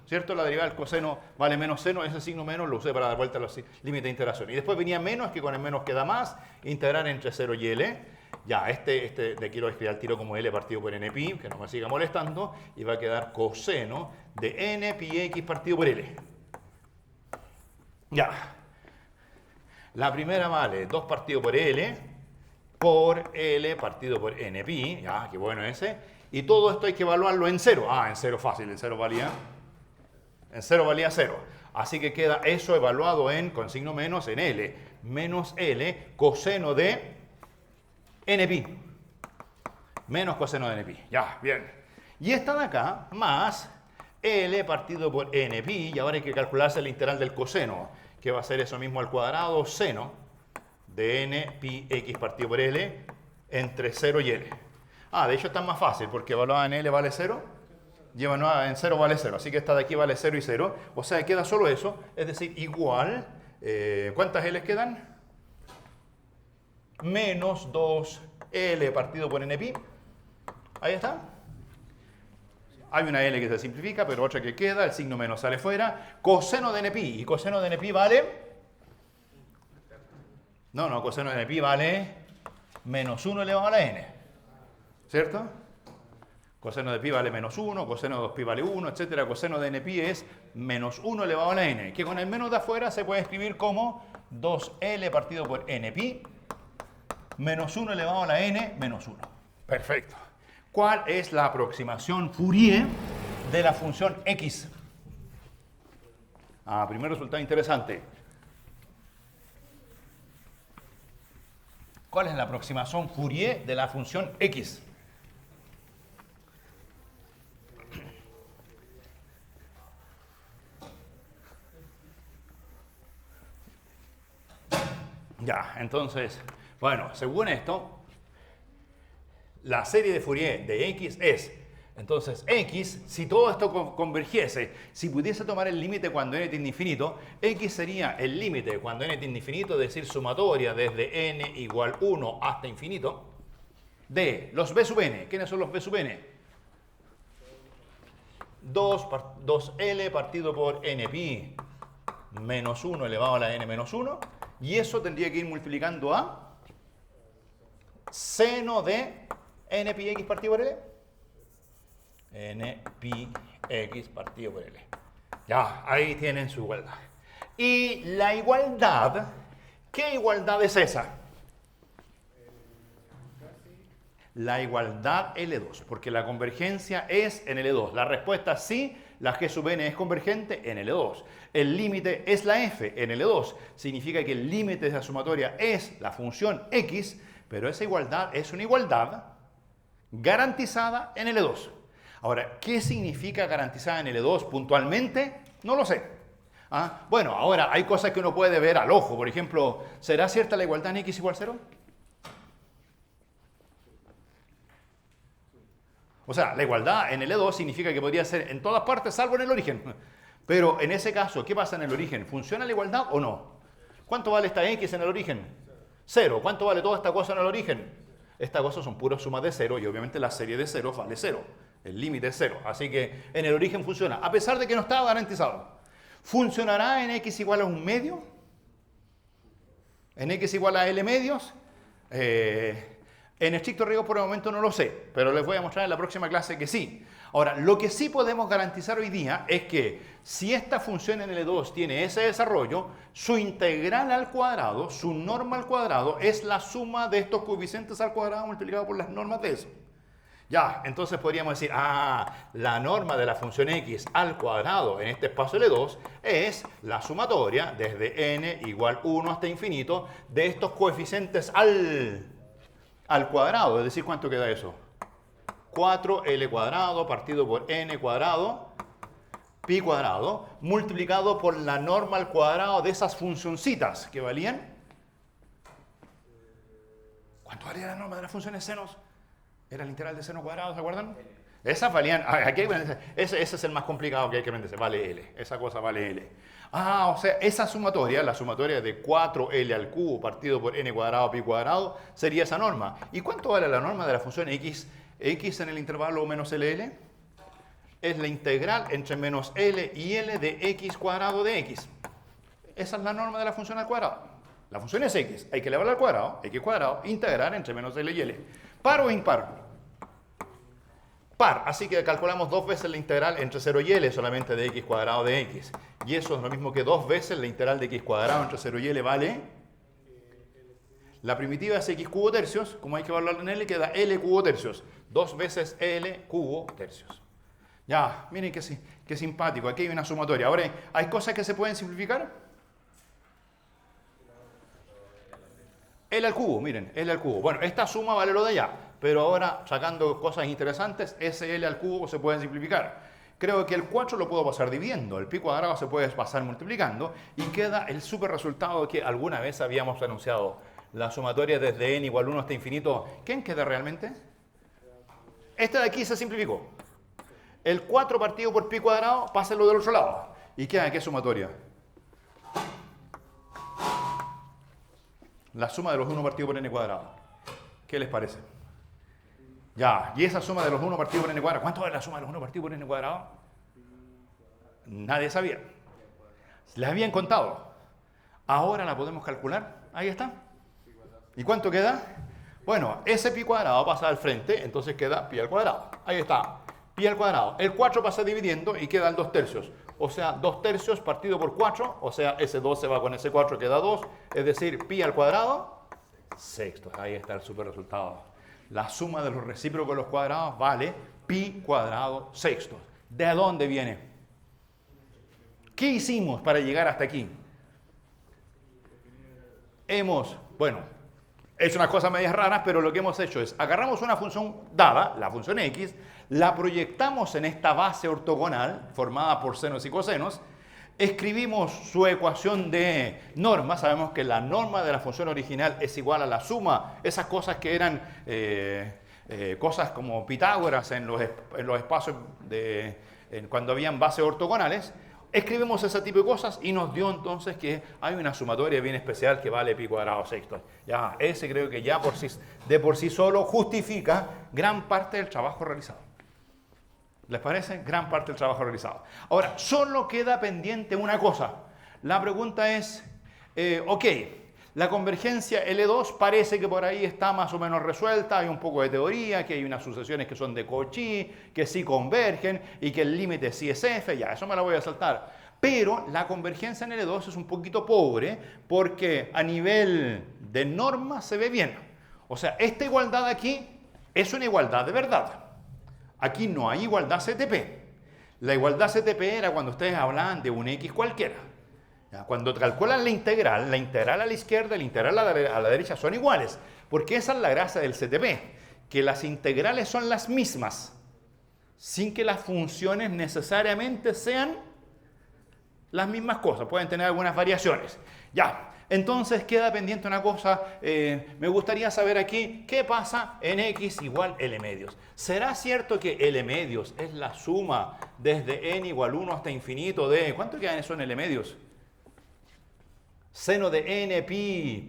¿Cierto? La derivada del coseno vale menos seno, ese signo menos lo usé para dar vuelta a los límites de integración. Y después venía menos, que con el menos queda más, integrar entre 0 y L. Ya, de aquí lo escribir al tiro como L partido por n pi, que no me siga molestando, y va a quedar coseno de n pi x partido por L. Ya. La primera vale 2 partido por L partido por n pi, ya, qué bueno ese. Y todo esto hay que evaluarlo en 0. En 0 fácil, en 0 valía 0. Así que queda eso evaluado con signo menos en L. Menos L coseno de n pi. Menos coseno de n pi. Ya, bien. Y esta de acá más L partido por n pi. Y ahora hay que calcularse el integral del coseno, que va a ser eso mismo al cuadrado seno de n pi x partido por L entre 0 y L. De hecho está más fácil porque evaluada en L vale 0. Lleva en 0 vale 0, así que esta de aquí vale 0 y 0. O sea, queda solo eso, es decir, igual. ¿Cuántas L's quedan? Menos 2L partido por n pi. Ahí está. Hay una L que se simplifica, pero otra que queda, el signo menos sale fuera. Coseno de n pi. ¿Y coseno de n pi vale? No, coseno de n pi vale menos 1 elevado a la n. ¿Cierto? Coseno de pi vale menos 1, coseno de 2pi vale 1, etc. Coseno de n pi es menos 1 elevado a la n, que con el menos de afuera se puede escribir como 2L partido por n pi menos 1 elevado a la n menos 1. Perfecto. ¿Cuál es la aproximación Fourier de la función x? Primer resultado interesante. ¿Cuál es la aproximación Fourier de la función x? Ya, entonces, bueno, según esto, la serie de Fourier de x es, entonces, x, si todo esto convergiese, si pudiese tomar el límite cuando n tiende a infinito, x sería el límite cuando n tiende a infinito, es decir, sumatoria desde n igual 1 hasta infinito, de los b sub n. ¿Quiénes son los b sub n? 2L partido por n pi menos 1 elevado a la n menos 1. Y eso tendría que ir multiplicando a seno de n pi x partido por L. N pi x partido por L. Ya, ahí tienen su igualdad. Y la igualdad, ¿qué igualdad es esa? La igualdad L2, porque la convergencia es en L2. La respuesta es sí, la G sub n es convergente en L2. El límite es la f en L2. Significa que el límite de la sumatoria es la función x, pero esa igualdad es una igualdad garantizada en L2. Ahora, ¿qué significa garantizada en L2 puntualmente? No lo sé. Bueno, ahora hay cosas que uno puede ver al ojo. Por ejemplo, ¿será cierta la igualdad en x igual 0? O sea, la igualdad en L2 significa que podría ser en todas partes, salvo en el origen. Pero en ese caso, ¿qué pasa en el origen? ¿Funciona la igualdad o no? ¿Cuánto vale esta x en el origen? 0. ¿Cuánto vale toda esta cosa en el origen? Estas cosas son puras sumas de 0 y obviamente la serie de 0 vale 0. El límite es 0. Así que en el origen funciona, a pesar de que no estaba garantizado. ¿Funcionará en x igual a 1 medio? ¿En x igual a L medios? En estricto rigor por el momento no lo sé, pero les voy a mostrar en la próxima clase que sí. Ahora, lo que sí podemos garantizar hoy día es que si esta función en L2 tiene ese desarrollo, su integral al cuadrado, su norma al cuadrado, es la suma de estos coeficientes al cuadrado multiplicado por las normas de eso. Ya, entonces podríamos decir, la norma de la función x al cuadrado en este espacio L2 es la sumatoria desde n igual 1 hasta infinito de estos coeficientes al cuadrado. Es decir, ¿cuánto queda eso? 4L cuadrado partido por n cuadrado, pi cuadrado, multiplicado por la norma al cuadrado de esas funcioncitas que valían. ¿Cuánto valía la norma de las funciones senos? Era el integral de seno cuadrado, ¿se acuerdan? Esas valían, aquí ese es el más complicado que hay que aprenderse, vale L, esa cosa vale L. O sea, esa sumatoria, la sumatoria de 4L al cubo partido por n cuadrado pi cuadrado, sería esa norma. ¿Y cuánto vale la norma de la función x? X en el intervalo menos LL es la integral entre menos L y L de x cuadrado de x. Esa es la norma de la función al cuadrado. La función es x, hay que elevarla al cuadrado, x cuadrado, integrar entre menos L y L. ¿Par o impar? Par, así que calculamos 2 veces la integral entre 0 y L solamente de x cuadrado de x. Y eso es lo mismo que 2 veces la integral de x cuadrado entre 0 y L vale. La primitiva es x cubo tercios, como hay que evaluarla en L, queda L cubo tercios. 2 veces L cubo tercios. Ya, miren qué simpático, aquí hay una sumatoria. Ahora, ¿hay cosas que se pueden simplificar? L al cubo, miren, L al cubo. Bueno, esta suma vale lo de allá, pero ahora, sacando cosas interesantes, ese L al cubo se puede simplificar. Creo que el 4 lo puedo pasar dividiendo, el pi cuadrado se puede pasar multiplicando, y queda el super resultado que alguna vez habíamos anunciado. La sumatoria desde n igual 1 hasta infinito. ¿Quién queda realmente? Este de aquí se simplificó. El 4 partido por pi cuadrado, pásenlo del otro lado. ¿Y queda qué sumatoria? La suma de los 1 partido por n cuadrado. ¿Qué les parece? Ya, y esa suma de los 1 partido por n cuadrado, ¿cuánto es la suma de los 1 partido por n cuadrado? Nadie sabía. Les habían contado. Ahora la podemos calcular. Ahí está. ¿Y cuánto queda? Bueno, ese pi cuadrado pasa al frente, entonces queda pi al cuadrado. Ahí está, pi al cuadrado. El 4 pasa dividiendo y queda el 2 tercios. O sea, 2 tercios partido por 4, o sea, ese 2 se va con ese 4, queda 2. Es decir, pi al cuadrado, sextos. Ahí está el super resultado. La suma de los recíprocos de los cuadrados vale pi cuadrado sextos. ¿De dónde viene? ¿Qué hicimos para llegar hasta aquí? Bueno, es unas cosas medias raras, pero lo que hemos hecho es, agarramos una función dada, la función x, la proyectamos en esta base ortogonal, formada por senos y cosenos, escribimos su ecuación de norma, sabemos que la norma de la función original es igual a la suma, esas cosas que eran cosas como Pitágoras en los espacios cuando habían bases ortogonales. Escribimos ese tipo de cosas y nos dio entonces que hay una sumatoria bien especial que vale pi cuadrado sexto. Ya, ese creo que ya de por sí solo justifica gran parte del trabajo realizado. ¿Les parece? Gran parte del trabajo realizado. Ahora, solo queda pendiente una cosa. La pregunta es, ok, la convergencia L2 parece que por ahí está más o menos resuelta, hay un poco de teoría, que hay unas sucesiones que son de Cauchy, que sí convergen y que el límite sí es F, ya, eso me la voy a saltar. Pero la convergencia en L2 es un poquito pobre porque a nivel de norma se ve bien. O sea, esta igualdad aquí es una igualdad de verdad. Aquí no hay igualdad CTP. La igualdad CTP era cuando ustedes hablaban de un X cualquiera. Cuando calculan la integral a la izquierda y la integral a la derecha son iguales, porque esa es la gracia del CTP, que las integrales son las mismas, sin que las funciones necesariamente sean las mismas cosas, pueden tener algunas variaciones. Ya, entonces queda pendiente una cosa, me gustaría saber aquí, ¿qué pasa en x igual L medios? ¿Será cierto que L medios es la suma desde n igual 1 hasta infinito de, ¿cuánto quedan eso en L medios? Seno de n pi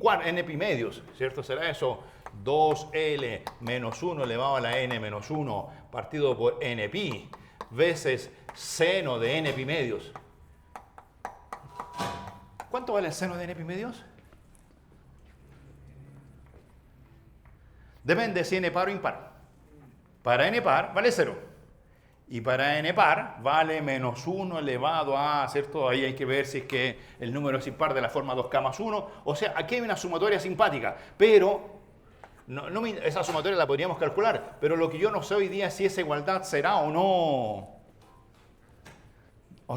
medios, ¿cierto? ¿Será eso? 2L menos 1 elevado a la n menos 1 partido por n pi veces seno de n pi medios. ¿Cuánto vale el seno de n pi medios? Depende si n par o impar. Para n par vale 0. Y para n par vale menos 1 elevado a, ¿cierto? Ahí hay que ver si es que el número es impar de la forma 2k más 1. O sea, aquí hay una sumatoria simpática, pero Esa sumatoria la podríamos calcular, pero lo que yo no sé hoy día es si esa igualdad será o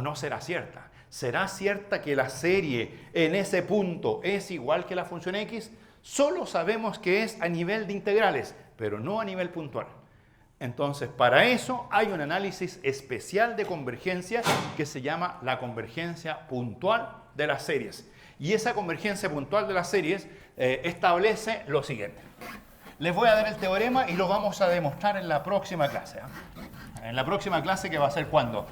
no será cierta. ¿Será cierta que la serie en ese punto es igual que la función x? Solo sabemos que es a nivel de integrales, pero no a nivel puntual. Entonces, para eso hay un análisis especial de convergencia que se llama la convergencia puntual de las series. Y esa convergencia puntual de las series establece lo siguiente. Les voy a dar el teorema y lo vamos a demostrar en la próxima clase. En la próxima clase, que va a ser ¿cuándo?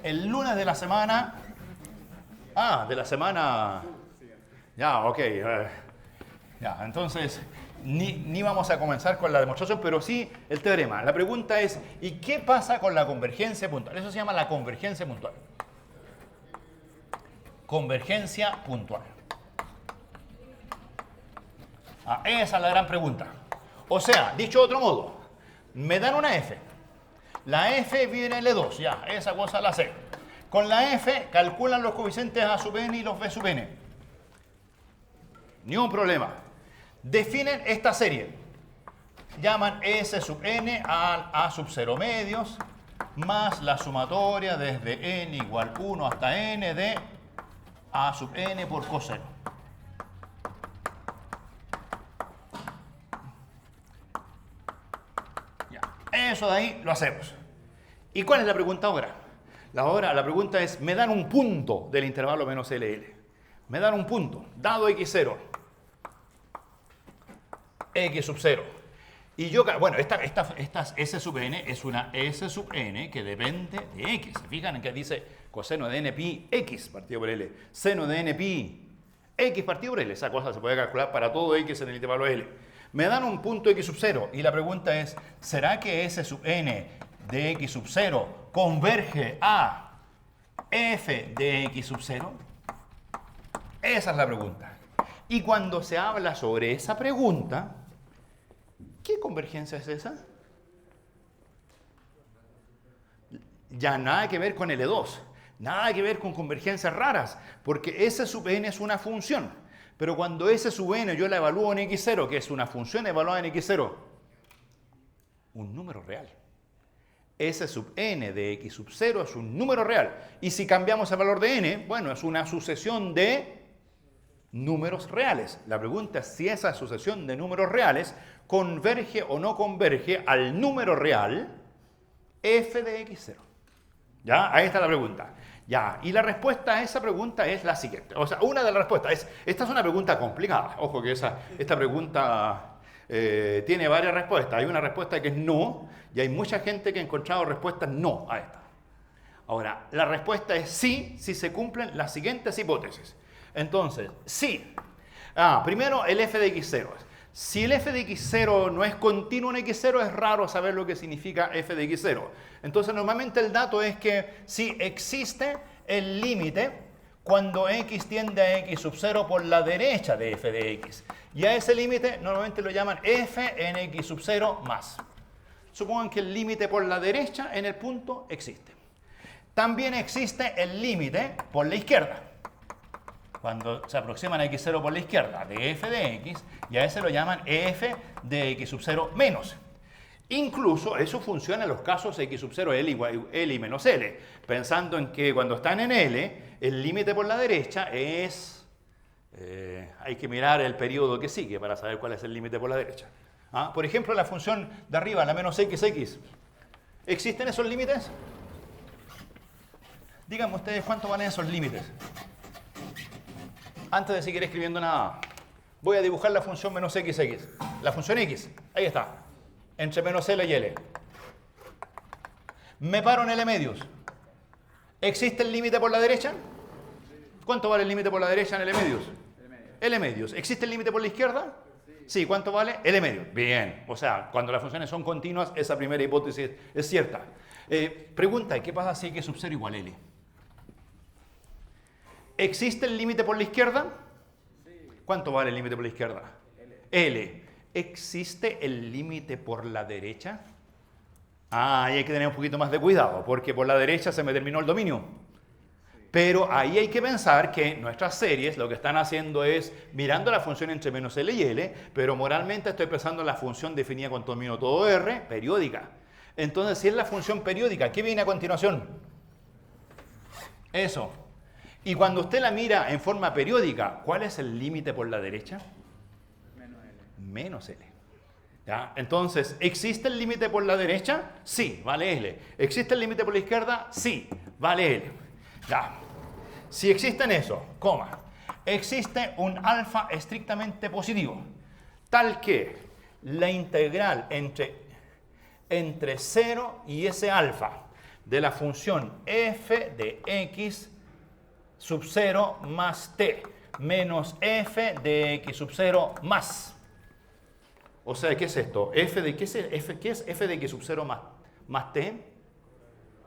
El lunes de la semana... de la semana... Ya, ok. Ya, entonces, ni vamos a comenzar con la demostración, pero sí el teorema. La pregunta es, ¿y qué pasa con la convergencia puntual? Eso se llama la convergencia puntual. Convergencia puntual. Esa es la gran pregunta. O sea, dicho de otro modo, me dan una f. La f viene L2, ya, esa cosa la sé. Con la f calculan los coeficientes a sub n y los b sub n. Ni un problema. Definen esta serie. Llaman S sub n al a sub 0 medios más la sumatoria desde n igual 1 hasta n de a sub n por coseno. Ya. Eso de ahí lo hacemos. ¿Y cuál es la pregunta ahora? La pregunta es, me dan un punto del intervalo menos LL. Me dan un punto, dado x0. X sub 0. Y yo, bueno, esta S sub n es una S sub n que depende de x. ¿Se fijan en que dice coseno de n pi x partido por L? Seno de n pi x partido por L. Esa cosa se puede calcular para todo x en el intervalo L. Me dan un punto x sub 0 y la pregunta es, ¿será que S sub n de x sub 0 converge a f de x sub 0? Esa es la pregunta. Y cuando se habla sobre esa pregunta, ¿qué convergencia es esa? Ya nada que ver con L2, nada que ver con convergencias raras, porque S sub n es una función. Pero cuando S sub n yo la evalúo en x0, que es una función evaluada en x0, un número real. S sub n de x sub 0 es un número real. Y si cambiamos el valor de n, bueno, es una sucesión de números reales. La pregunta es si esa sucesión de números reales converge o no converge al número real f de x0. ¿Ya? Ahí está la pregunta. Ya, y la respuesta a esa pregunta es la siguiente. O sea, una de las respuestas esta es una pregunta complicada. Ojo que esta pregunta tiene varias respuestas. Hay una respuesta que es no, y hay mucha gente que ha encontrado respuestas no a esta. Ahora, la respuesta es sí, si se cumplen las siguientes hipótesis. Entonces, sí. Primero, el f de x0. Si el f de x0 no es continuo en x0, es raro saber lo que significa f de x0. Entonces, normalmente el dato es que si existe el límite cuando x tiende a x sub 0 por la derecha de f de x. Y a ese límite normalmente lo llaman f en x sub 0 más. Supongan que el límite por la derecha en el punto existe. También existe el límite por la izquierda. Cuando se aproximan a x0 por la izquierda de f de x, y a ese lo llaman f de x sub 0 menos. Incluso eso funciona en los casos x sub 0 L igual L y menos L, pensando en que cuando están en L, el límite por la derecha es... hay que mirar el periodo que sigue para saber cuál es el límite por la derecha. Por ejemplo, la función de arriba, la menos xx. ¿Existen esos límites? Díganme ustedes cuánto valen esos límites. Antes de seguir escribiendo nada, voy a dibujar la función menos xx. La función x, ahí está, entre menos L y L. Me paro en L medios. ¿Existe el límite por la derecha? ¿Cuánto vale el límite por la derecha en L medios? L medios. ¿Existe el límite por la izquierda? Sí, ¿cuánto vale? L medios. Bien, o sea, cuando las funciones son continuas, esa primera hipótesis es cierta. Pregunta, ¿qué pasa si x sub 0 igual L? ¿Existe el límite por la izquierda? ¿Cuánto vale el límite por la izquierda? L. ¿Existe el límite por la derecha? Ahí hay que tener un poquito más de cuidado, porque por la derecha se me terminó el dominio. Pero ahí hay que pensar que nuestras series lo que están haciendo es mirando la función entre menos L y L, pero moralmente estoy pensando en la función definida con término todo R, periódica. Entonces, si es la función periódica, ¿qué viene a continuación? Eso. Y cuando usted la mira en forma periódica, ¿cuál es el límite por la derecha? Menos L. Menos L. ¿Ya? Entonces, ¿existe el límite por la derecha? Sí, vale L. ¿Existe el límite por la izquierda? Sí, vale L. Ya. Si existen eso, coma, existe un alfa estrictamente positivo, tal que la integral entre 0 y ese alfa de la función f de x sub 0 más t menos f de x sub 0 más. O sea, ¿qué es esto? ¿Qué es f de x sub 0 más t?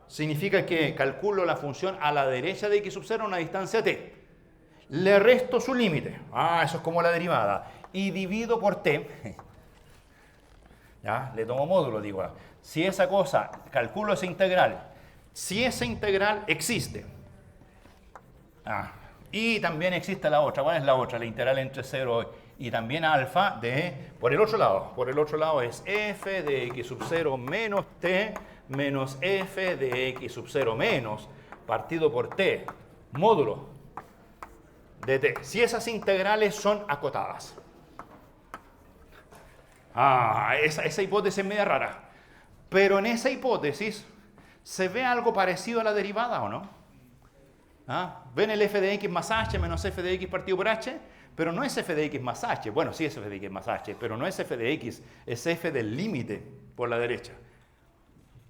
Significa que calculo la función a la derecha de x sub 0 a una distancia t. Le resto su límite. Eso es como la derivada. Y divido por t. ¿Ya? Le tomo módulo, digo. Si esa cosa, calculo esa integral. Si esa integral existe. Y también existe la otra. ¿Cuál es la otra? La integral entre 0 y también alfa de... Por el otro lado. Por el otro lado es f de x sub 0 menos t menos f de x sub 0 menos partido por t módulo de t. Si esas integrales son acotadas. Esa hipótesis es media rara. Pero en esa hipótesis se ve algo parecido a la derivada, ¿o no? ¿Ven el f de x más h menos f de x partido por h? Pero no es f de x más h. Bueno, sí es f de x más h, pero no es f de x, es f del límite por la derecha.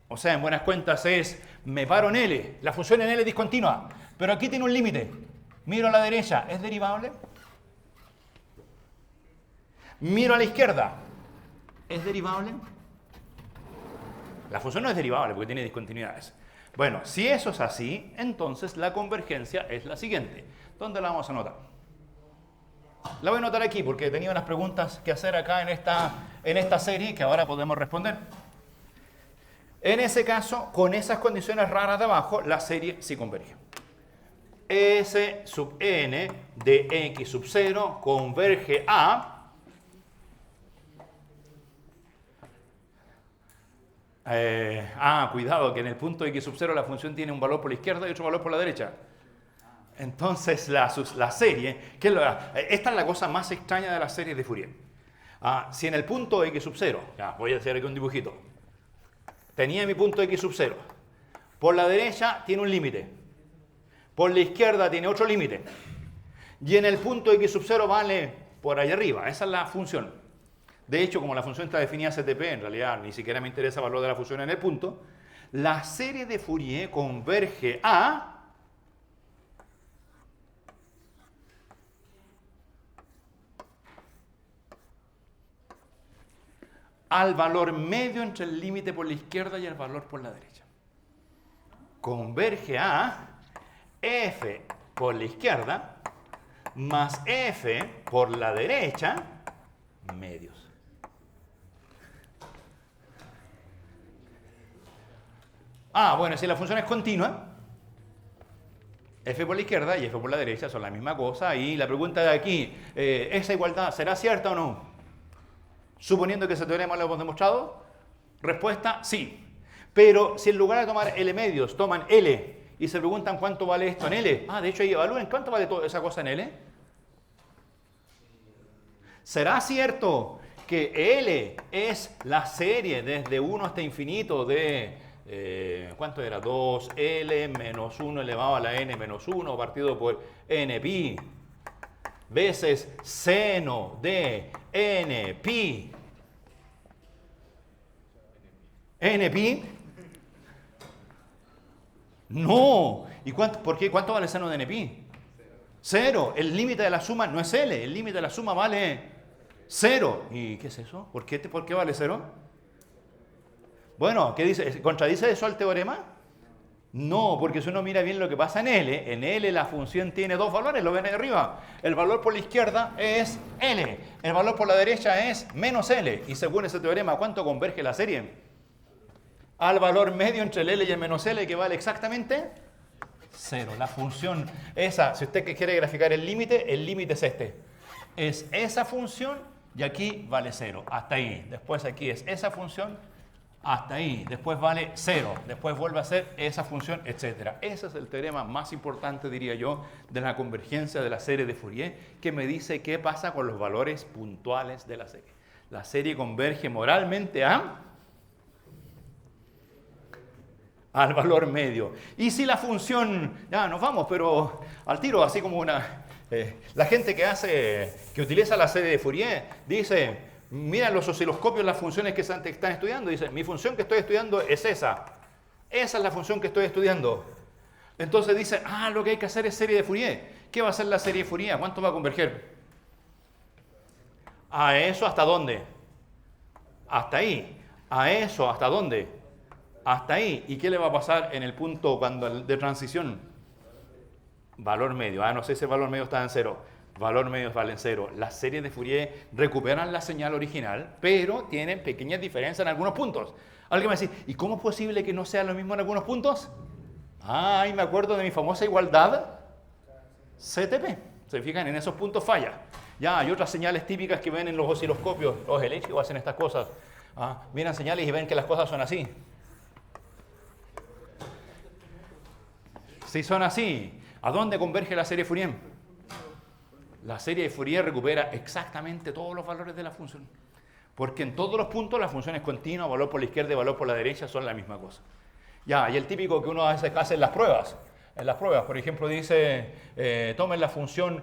O sea, en buenas cuentas es, me paro en L, la función en L es discontinua, pero aquí tiene un límite. Miro a la derecha, ¿es derivable? Miro a la izquierda, ¿es derivable? La función no es derivable porque tiene discontinuidades. Bueno, si eso es así, entonces la convergencia es la siguiente. ¿Dónde la vamos a anotar? La voy a anotar aquí porque tenía unas preguntas que hacer acá en esta serie que ahora podemos responder. En ese caso, con esas condiciones raras de abajo, la serie sí converge. S sub n de x sub 0 converge a... cuidado, que en el punto de x sub 0 la función tiene un valor por la izquierda y otro valor por la derecha. Entonces, la serie... esta es la cosa más extraña de las series de Fourier. Si en el punto x sub 0, ya, voy a hacer aquí un dibujito. Tenía mi punto x sub 0. Por la derecha tiene un límite. Por la izquierda tiene otro límite. Y en el punto x sub 0 vale por allá arriba. Esa es la función. De hecho, como la función está definida CTP, en realidad ni siquiera me interesa el valor de la función en el punto. La serie de Fourier converge al valor medio entre el límite por la izquierda y el valor por la derecha. Converge a f por la izquierda más f por la derecha medios. Bueno, si la función es continua, f por la izquierda y f por la derecha son la misma cosa. Y la pregunta de aquí, ¿esa igualdad será cierta o no? Suponiendo que ese teorema lo hemos demostrado, respuesta, sí. Pero si en lugar de tomar L medios, toman L y se preguntan cuánto vale esto en L, de hecho ahí evalúen cuánto vale toda esa cosa en L. ¿Será cierto que L es la serie desde 1 hasta infinito de, ¿cuánto era? 2L menos 1 elevado a la n menos 1 partido por npi veces seno de npi. ¿NPi? No. ¿Y cuánto vale seno de NPi? 0. El límite de la suma no es L. El límite de la suma vale 0. ¿Y qué es eso? ¿Por qué vale 0? Bueno, ¿qué dice? ¿Contradice eso al teorema? No, porque si uno mira bien lo que pasa en L la función tiene dos valores, lo ven ahí arriba. El valor por la izquierda es L, el valor por la derecha es menos L. Y según ese teorema, ¿cuánto converge la serie? Al valor medio entre el L y el menos L, que vale exactamente 0. La función esa, si usted quiere graficar el límite es este. Es esa función y aquí vale 0. Hasta ahí. Después aquí es esa función hasta ahí. Después vale 0. Después vuelve a ser esa función, etc. Ese es el teorema más importante, diría yo, de la convergencia de la serie de Fourier, que me dice qué pasa con los valores puntuales de la serie. La serie converge moralmente al valor medio. Y si la función, ya nos vamos, pero al tiro, así como la gente que utiliza la serie de Fourier dice, mira los osciloscopios, las funciones que están estudiando, dice, mi función que estoy estudiando es esa. Esa es la función que estoy estudiando. Entonces dice, lo que hay que hacer es serie de Fourier. ¿Qué va a hacer la serie de Fourier? ¿Cuánto va a converger? ¿A eso hasta dónde? Hasta ahí. ¿A eso hasta dónde? Hasta ahí. ¿Y qué le va a pasar en el punto de transición? Valor medio. No sé si el valor medio está en 0. Valor medio vale en 0. Las series de Fourier recuperan la señal original, pero tienen pequeñas diferencias en algunos puntos. Alguien me va a decir, ¿y cómo es posible que no sea lo mismo en algunos puntos? Ahí me acuerdo de mi famosa igualdad CTP. Se fijan, en esos puntos falla. Ya, hay otras señales típicas que ven en los osciloscopios. Los eléctricos hacen estas cosas. Miran señales y ven que las cosas son así. Si son así, ¿a dónde converge la serie Fourier? La serie de Fourier recupera exactamente todos los valores de la función. Porque en todos los puntos la función es continua, valor por la izquierda y valor por la derecha son la misma cosa. Ya, y el típico que uno a veces hace en las pruebas. En las pruebas, por ejemplo, dice, tomen la función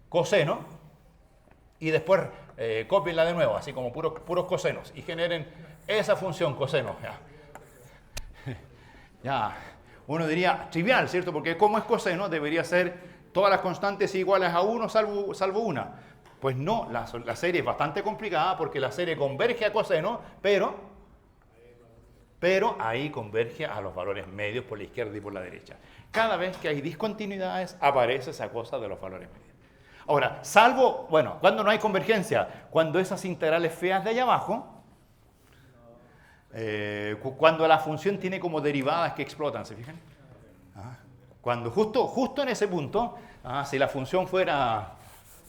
coseno y después cópienla de nuevo, así como puros cosenos, y generen esa función coseno. Ya, uno diría, trivial, ¿cierto? Porque como es coseno, debería ser todas las constantes iguales a 1 salvo una. Pues no, la serie es bastante complicada porque la serie converge a coseno, pero ahí converge a los valores medios por la izquierda y por la derecha. Cada vez que hay discontinuidades, aparece esa cosa de los valores medios. Ahora, cuando no hay convergencia, cuando esas integrales feas de allá abajo, cuando la función tiene como derivadas que explotan, ¿se fijan? Cuando justo en ese punto, si la función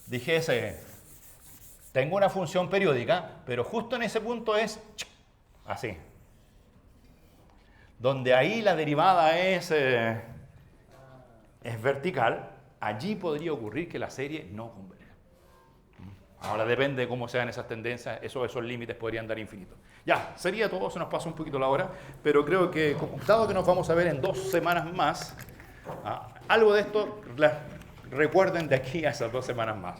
dijese, tengo una función periódica, pero justo en ese punto es así. Donde ahí la derivada es vertical, allí podría ocurrir que la serie no converja. Ahora depende de cómo sean esas tendencias, esos límites podrían dar infinitos. Ya, sería todo, se nos pasa un poquito la hora, pero creo que, dado que nos vamos a ver en 2 semanas más, algo de esto recuerden de aquí a esas 2 semanas más.